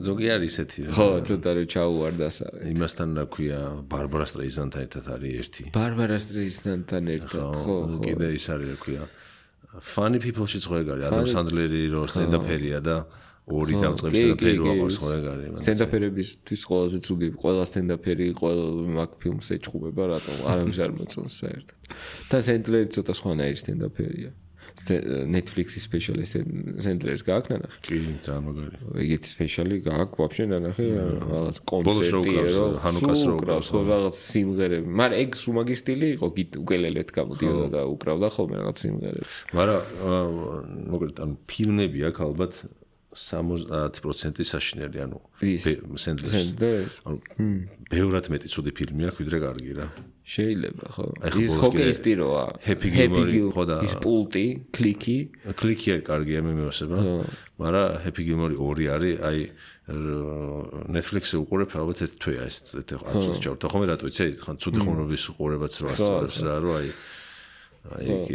ზოგი არის ესეთი. ხო, ცოტა რომ ჩაუვარდასა. იმასთან რა ქვია, ბარბარა სტრეიზანდთან ერთად არის ერთი. ბარბარა სტრეიზანდთან ერთად, ხო. კიდე ის არის რა ქვია. Funny people-შიც ხო ეგ არის, ადამ სანდლერი რო სტენდაპერია და ორი დამწყებსა და ფერი ვაყავს ხო ეგ არის. სტენდაპერებისთვის ყველაზე ცუდი, ყველა სტენდაპერი ყველა მაგ ფილმს ეჭხუბება, რატომ არავის არ მოწონს საერთოდ. და სენდლერი ცოტა სხვანაირი სტენდაპერია. Netflix-ის სპეციალი სენდლერს გააქვს ნანახი? კი, ძალიან მაგარი. ეგეთი სპეციალი გააქვს ვაფშე ნანახი, რაღაც კონცერტი რო ჰანუკას რო უკრავს, ხო რაღაც სიმღერები. მაგრამ ეგ სუმაგი სტილი იყო, უკელელეთ გამოდიოდა და უკრავდა ხოლმე რაღაც სიმღერებს. მაგრამ მოკლედ ან ფილმები აქვს ალბათ 70% საშინელი, ანუ სენდლერს. ანუ ბევრად მეტი ცუდი ფილმი აქვს, ვიდრე კარგი რა. შეიძლება, ხო. ის ჰოკეისტი როა. Happy Gilmore ხო და ის პულტი, კლიკი არის კარგია მე მევასება. მაგრამ Happy Gilmore 2 არის, აი Netflix-ზე უყურებ ალბათ ერთ თვეა ეს ახლა ჩავთ. ხომ რატო იცი, ხან ცუდი ხმოვნობის უყურებაც რა სწორებს რა, რომ აი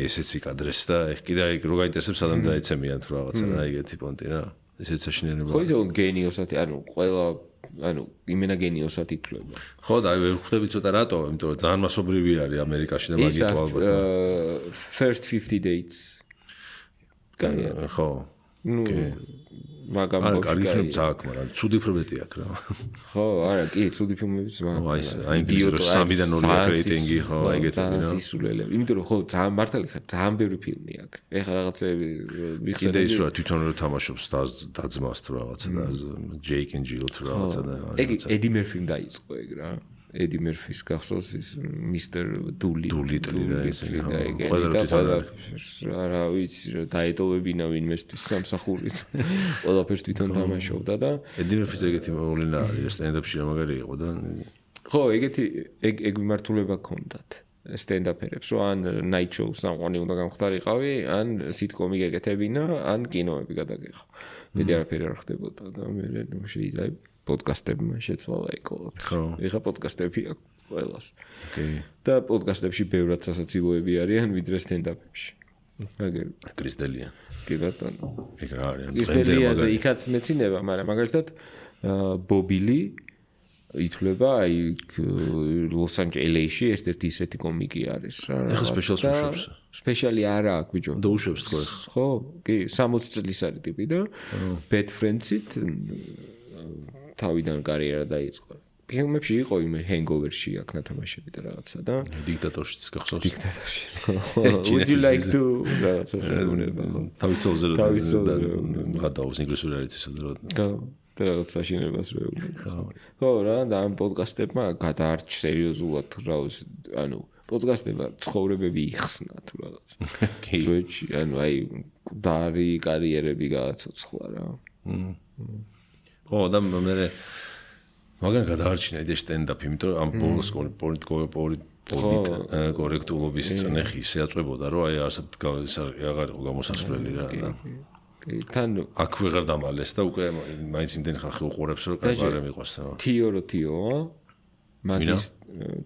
ესეც იკადრეს და კიდე აი რო გაინტერესებს ადამიანს დაეცემიან თუ რაღაცა რა ეგეთი პონტი რა. ესეც საშინელება. ხო იცი გენიოსათი, ანუ ყველა ანუ იმენა გენიოსად ითვლება. ხო და აი ვერ ხვდები ცოტა რატო, იმიტომ რომ ძალიან მასობრივი არის ამერიკაში და მაგიტო ალბათ. First 50 dates. კაია. ხო. ნუ მაგამ ბავშვი. კარგი ფილმი აქვს, მაგრამ ცუდი ფილმები აქვს რა. ხო, არა, კი, ცუდი ფილმებიც მაქვს. აი ინგლისური 3-დან 2 რეიტინგი ხო, ეგეთები რა. ისულელები. იმიტომ რომ ხო, ძალიან მართალი ხარ, ძალიან ბევრი ფილმი აქვს. ეხლა რაღაცები მიხსენები. კიდე ის რა თვითონ რო თამაშობს დაძმას თუ რაღაცა და Jake and Jill თუ რაღაცა და ეგ ედი მერფიმ დაიწყო ეგ რა. ედი მერფის გახსოვს ის Mr. Doolittle და ეს ყველა რა ვიცი რა დაეტოვებინა ვინმესთვის სამსახურით. ყველაფერს თვითონ თამაშობდა და ედი მერფის ეგეთი მოვლენა არის სტენდაპში რა მაგარი იყო და ხო ეგეთი ეგ მიმართულება ჰქონდათ სტენდაპერებს რომ ან night show-ს სამყარო უნდა გამختارიყავი ან სიტკომი გეკეთებინა ან კინოები გადაგეხო. მედი არაფერი არ ხდებოდა და მე შეიძლება პოდკასტებმა შეცვალა ეკოლოგია. ხო. ეხა პოდკასტები აქვს ყველას. ოკეი. და პოდკასტებში ბევრად სასაცილოები არიან ვიდრე სტენდაპებში. აგერ კრისტელია. კი ბატონო. ეგ რა არის? კრისტელიაზე იქაც მეცინება, მაგრამ მაგალითად ბობილი ითვლება აი ლოს-ანჯელესში ერთ-ერთი ისეთი კომიკი არის რა. ეხა სპეციალს უშვებს. სპეციალი არა აქვს ბიჭო. და უშვებს თქო ეხა. ხო, კი, 60 წლის არის ტიპი და Bad Friends-ით თავიდან კარიერა დაიწყო. ფილმებში იყო იმ Hangover-ში აქ ნათამაშები და რაღაცა და დიქტატორშიც გახსოვს. დიქტატორში. Would you like to რაღაცა შეგვნება. თავისოზე გადაავს ინგლისური არის ისე და და რაღაცა შინებას რეუნება. ხო რა და ამ პოდკასტებმა გადაარჩ სერიოზულად რა ანუ პოდკასტებმა ცხოვრებები იხსნა თუ რაღაც. ძვეჭი ანუ აი დარი კარიერები გააცოცხლა რა. ხო და მე მაგან გადაარჩინა იდეა სტენდაპი, იმიტომ რომ ამ ბოლოს კორექტულობის წნეხი ისე აწვებოდა, რომ აი ასეთ აღარ იყო გამოსასვლელი რა და თან აქ ვეღარ დამალეს და უკვე მაინც იმდენი ხალხი უყურებს, რომ კაბარე მიყვას. თიო მაგის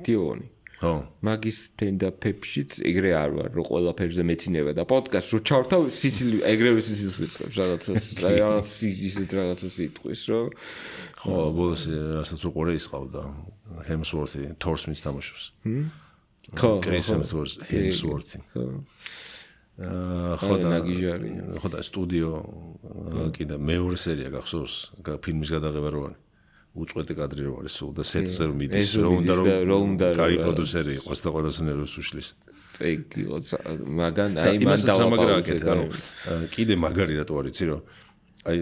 თიონი ხო მაგის სტენდაპებშიც ეგრე არ ვარ რომ ყველაფერზე მეცინება და პოდკასტს რო ჩავთავ სიცილი ეგრევე სიცილს რაღაცას რაღაც ისეთ რაღაცას იტყვის რომ ხო ბოლოს რასაც უყურე ის ყავდა Hemsworth-ი Thor-ს მის თამაშობს ხო Chris Hemsworth-ი ხო და სტუდიო კიდე მეორე სერია გახსოვს ფილმის გადაღება რო არის უწყვეტი კადრი რო არის სულ და სეტზე რომ მიდის რომ უნდა კარი პროდიუსერი იყოს და ყველას ნერვს უშლის ეგ იყო მაგან აი მან დავაპაუზეთ კიდე მაგარი რატო არის იცი რომ აი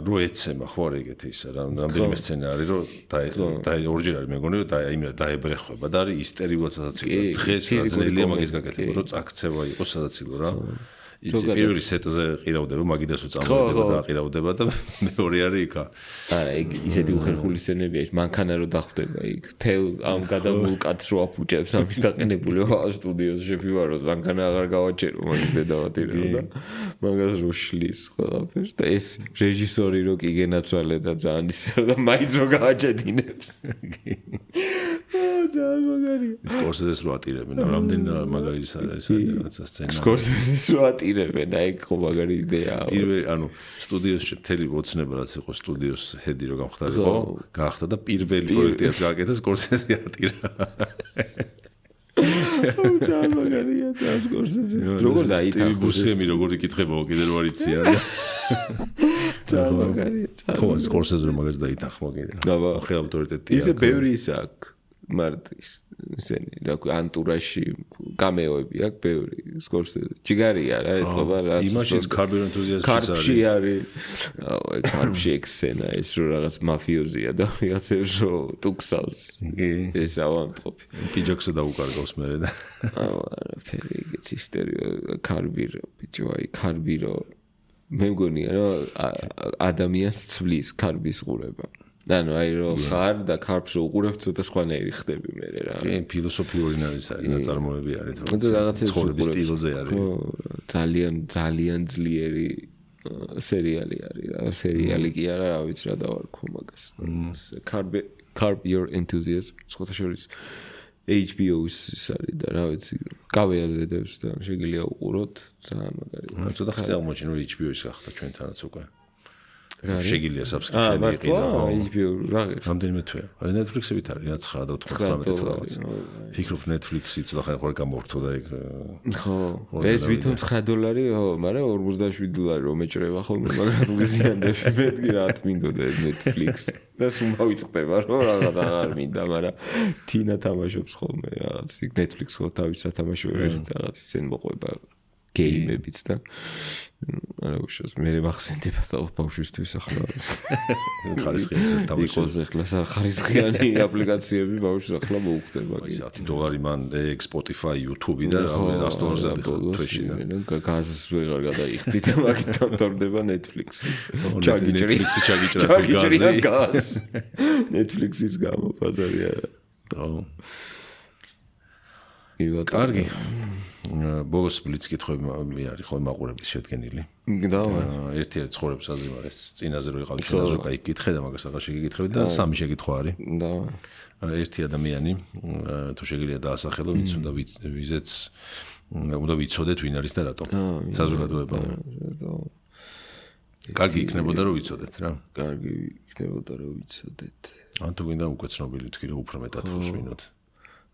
რო ეცემა ხო არ ეგეთი ისა რამდენიმე სცენა არის რომ და ორჯერ არის მეგონი რომ დაებრეხება და არის ისტერიულად სადაცილო დღეს ძნელია მაგის გაკეთება რომ წაქცევა იყოს სადაცილო რა პირველი სეტზე ყირავდება მაგიდას უწამდება და ყირავდება და მეორე არის იქა არა ეგ ისეთი უხერხული სცენებია ის მანქანა რო დახვდება იქ თელ ამ გადამულ კაცს რო აფუჭებს ამის დაყენებული სტუდიოზე შეფივარო მანქანა აღარ გავაჭერო მაგის დედავატირო და მაგას რო შლის ყველაფერს და ეს რეჟისორი რო კი გენაცვალე და ძალიან ისე და მაინც რო გავაჭედინებს ძალიან მაგარია. Scorsese-ს რო ატირებენ, რამდენი მაგარის არის რაღაცა სცენა. Scorsese-ს რო ატირებენ, აი ხო მაგარი იდეაა. პირველი, ანუ სტუდიოში მთელი ოცნება რაც იყო სტუდიოს ჰედი რო გამხდარიყო, გაახდა და პირველი პროექტიაც გააკეთა Scorsese ატირა. ძალიან მაგარია Scorsese. როგორ დაითანხმეს? ბუსემი როგორ იკითხებაო კიდე რო არიცია. ძალიან მაგარია. ხო, Scorsese რო მაგას დაითანხმა კიდე. ხე ავტორიტეტია. ისე ბევრი ის აქვს მარტის ისენი რა ქვია ანტურაში კამეოები აქვს ბევრი Scorsese. ჯიგარია რა ეთქობა რა. იმაში Curb Your Enthusiasm-ში კარპში არის. აი კარპში ექსენა ის რო რაღაც მაფიოზია და ვიღაცებს რო ტუქსავს. ეს ავამტყოფი. პიჯაქსა დაუკარგავს მერე და. არაფერი ეგეც ისტერია კარბირო ბიჭო აი კარბირო მე მგონია რომ ადამიანს ცვლის კარბის ყურება. ანუ აი რო ხარ და კარბს რო უყურებ ცოტა სხვანაირი ხდები მე რა. კი, ფილოსოფიური ნაწარმოები არის თქო. და რაღაცა ცხოვრების სტილზე არის. ძალიან ძლიერი სერიალი არის რა. სერიალი კი არა, რა ვიცი რა დავარქვა მაგას. Curb Your Enthusiasm სხვათა შორის HBO-ის ის არის და რა ვიცი გავეაზედებს და შეგიძლია უყუროთ ძალიან მაგარია. ცოტა ხანი აღმოჩენ რომ HBO-ის გახდა ჩვენთანაც უკვე. შეგიძლია subscription-ი იყიდო. HBO რაღაც. რამდენიმე თვეა. აი Netflix-ებით არის რა 9.99 რაღაც. ფიქრობ Netflix-ი ცოტა ხანი ხოლმე გამორთო და ეგ ხო. ეს ვითომ $9, ხო, მაგრამ $47 რომ მეჭრება ხოლმე, მაგრამ უზიანდები მეთქი რა მინდოდა Netflix. და სულ მოვიწყდება რომ რაღაც აღარ მინდა, მაგრამ თინა თამაშობს ხოლმე რაღაც Netflix ხო თავის სათამაშოებს რაღაც ისენ მოყვება გეიმებიც და არა უშავს მე მახსენდება და ბავშვისთვის ახლა ხარისხიანი თამაში იყოს ახლა ხარისხიანი აპლიკაციები ბავშვს ახლა მოუხდება კი $10 მან Spotify YouTube და $100 თვეში და გაზს ვეღარ გადაიხდი და მაგით დამთავრდება Netflix-ი ჩაგიჭრა გაზ Netflix-ის გამო ბაზარი არა კარგი ბოლოს ბლიც კითხვები არის ხოლმე მაყურებლის შედგენილი. და ერთი ცხოვრების აზრიმარეს წინაზე რო იყავი ხელაზე კაი კითხე და მაგას აღარ შეგიკითხები და სამი შეკითხვა არის. და ერთი ადამიანი თუ შეგიძლია დაასახელო ვინც უნდა ვიზეც უნდა ვიცოდეთ ვინ არის და რატომ. საზოგადოება. კარგი იქნებოდა რომ ვიცოდეთ რა. კარგი იქნებოდა რომ ვიცოდეთ. ან თუ გინდა უკვე ცნობილი თქვი რომ უფრო მეტად უსმინოთ.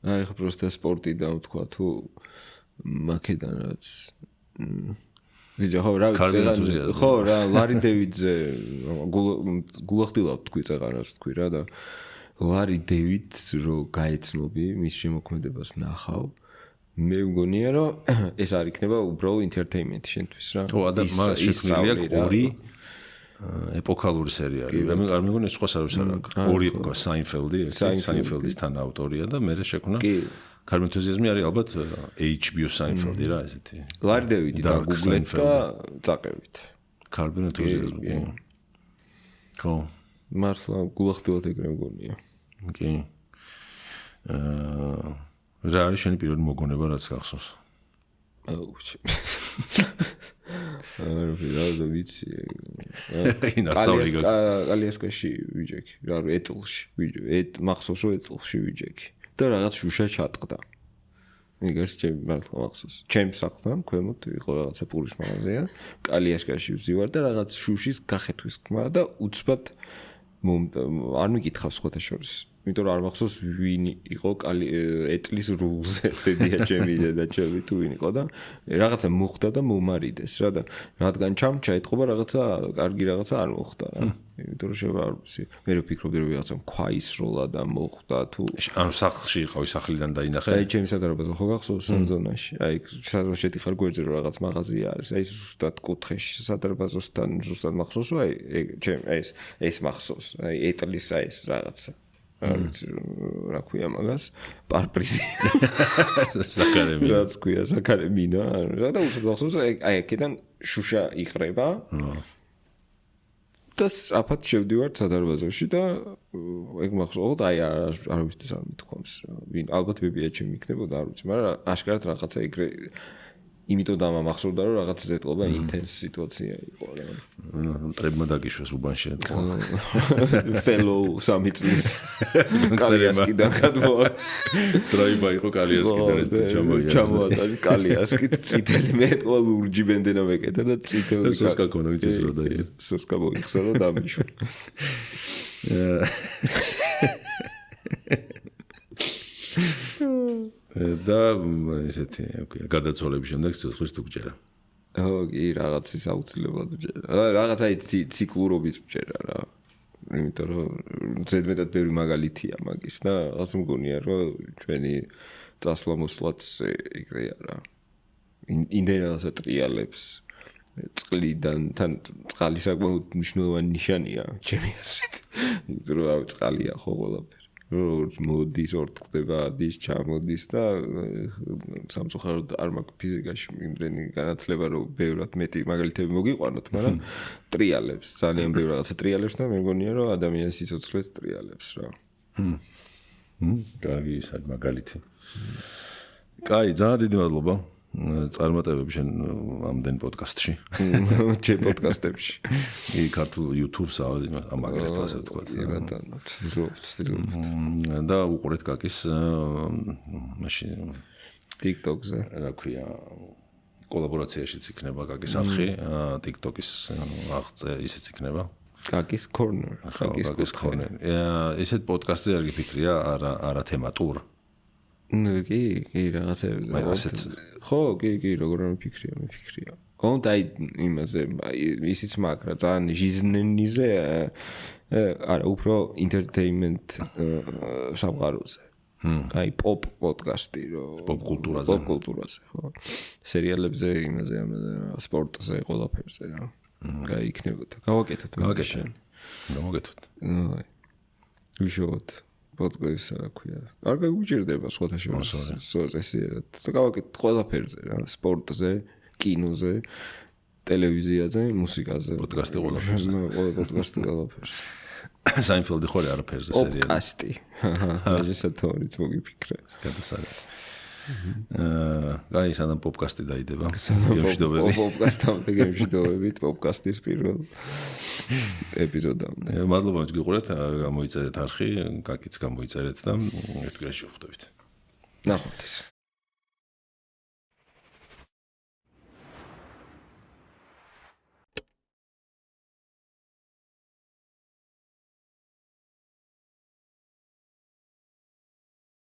აი ხო პროსტა სპორტიდან ვთქვა თუ მაკედან რაც ვიჯა ხო რა ვიცი ხო რა ლარი დევიდზე გულახდილავ თქვი წეღარას თქვი რა და ლარი დევიდს რო გაეცნობი მის შემოქმედებას ნახავ მე მგონია რომ ეს არ იქნება უბრალოდ entertainment-ი შენთვის რა ხო ადამიანმა შექმნილია ორი ეპოქალური სერიალი. არ მეგონა სხვა საერთოდ არ აქვს. ორი იყო Seinfeld-ი, Seinfeld-ის თანაავტორია და მე შექმნა Curb Your Enthusiasm არის ალბათ HBO Seinfeld-ი რა ესეთი. ლარი დევიდი და Google-ით და წაყევით. Curb Your Enthusiasm. ხო. მართლა გულახდილად ეგრე მგონია. კი. რა არის შენი პირველი მოგონება რაც გახსოვს? რა ვიცი ინასტავრიგა კალიასკაში ვიჯექი რა ეტლში ვიჯექი მახსოვს რომ ეტლში ვიჯექი და რაღაც შუშა ჩატყდა მიგერს ჩემ მართლა მახსოვს ჩემ სახლთან ქვემოთ იყო რაღაცა პურის მაღაზია კალიასკაში ვზივარ და რაღაც შუშის გახეთვის ხმა და უცბად არ მიკითხავს სხვათა შორის იმიტომ რომ არ მახსოვს ვინ იყო ეტლის რულზე დედია ჩემი და ჩემი თუ ვინ იყო და რაღაცა მოხდა და მომარიდეს რა და რადგან ჩამჩა ეთყობა რაღაცა კარგი რაღაცა არ მოხდა რა იმიტომ რომ შევარვისი მე რო ფიქრობდი რომ რაღაცა ქვაისროლა და მოხდა თუ ანუ სახლში იყავი სახლიდან დაინახე აი ჩემი სადარბაზო ხო გახსოვს სამზონაში აი სადაც შეტიხარ გვერდზე რომ რაღაც მაღაზია არის აი ზუსტად კუთხეში სადარბაზოსთან ზუსტად მახსოვს აი ჩემ ეს მახსოვს აი ეტლის აი ეს რაღაცა არ ვიცი რა ქვია მაგას პარპრიზი საკარემინა რაც ქვია საკარემინა რა და უცებ ახსოვს აი აქედან შუშა იყრება და საფათ შევდივარ სადარბაზოში და ეგ მახსოვს აი არავისთვის არ მithქვამს ვინ ალბათ ბებია ჩემი იქნებოდა არ ვიცი მაგრამ აშკარად რაღაცა ეგრე იმიტომ დამახსოვდა რომ რაღაც ეთყობა ინტენს სიტუაცია იყო რა. ტრებმა დაგიშვეს უბანში ეთყობა. fellow სამი წლის კალიასკიდან გადმოვა. დრაიბა იყო კალიასკიდან ეს ჩამოიარა. ჩამოატარეს კალიასკით წითელი მე ეთყობა ლურჯი ბენდენა მეკეთა და წითელი სოსკა ქონა ვიცი რა დაიე. სოსკა მოიხსნა და დამიშვა. და ესეთი გარდაცვალების შემდეგ სიცოცხლის თუ გჯერა. კი, რაღაც ის აუცილებლად ვჯერა. რაღაც აი ციკლურობით ვჯერა რა. იმიტომ რომ ზედმეტად ბევრი მაგალითია მაგის და რაღაც მგონია რომ ჩვენი წასვლა-მოსვლაც ეგრეა რა. იმდენადაც ტრიალებს წყლიდან თან წყალი საკმაოდ მნიშვნელოვანი ნიშანია ჩემი აზრით. იმიტომ რომ წყალია ხო ყველაფერი. მოდის ორთქდება ადის ჩამოდის და სამწუხაროდ არ მაქვს ფიზიკაში იმდენი განათლება რომ ბევრად მეტი მაგალითები მოგიყვანოთ მაგრამ ტრიალებს ძალიან ბევრი რაღაცა ტრიალებს და მე მგონია რომ ადამიანის სიცოცხლეს ტრიალებს რა. კარგი ის მაგალითი. კაი, ძალიან დიდი მადლობა. წარმატებები შენ ამდენ პოდკასტში. ჩემ პოდკასტებში. იგი ქართულ YouTube-ს ამაგრებს ასე ვთქვა. და უყურეთ კაკის მაშინ TikTok-ზე. რა ქვია კოლაბორაციაშიც იქნება კაკის არხი, TikTok-ის აღწე ისიც იქნება. კაკის corner. კაკის corner. ესეთ პოდკასტზე არ გიფიქრია არა თემატურ. კი, რაღაცა. ხო, კი, როგორ არ მიფიქრია. კონტ აი იმაზე ისიც მაქვს რა, ძალიან ჟიზნენიზე არა, უფრო entertainment სამყაროზე. აი pop პოდკასტი რო pop კულტურაზე, ხო. სერიალებზე იმაზე, სპორტზე, ყველაფერზე რა. აი იქნებოდა. გავაკეთოთ. გამოგეთოთ. აი. ვიშოთ. პოდკასტი რა ქვია. არ გაგვიჭირდება სხვათა შორის ესეა. და გავაკეთეთ ყველაფერზე რა, სპორტზე, კინოზე, ტელევიზიაზე, მუსიკაზე. პოდკასტი ყველაფერზე. პოდკასტი ყველაფერზე. საინფელდი ხოლე არაფერზე სერიალი. პოდკასტი. რეჟისორიც მოგიფიქრა. გადასარევი. აი, სანამ პოდკასტი დაიდება. გემშვიდობები. პოდკასტამდე გემშვიდობებით, პოდკასტის პირველ ეპიზოდამდე. მადლობა რომ გიყურეთ, გამოიწერეთ არხი, კაკიც გამოიწერეთ და ერთ დღეში ვხვდებით. ნახვამდის.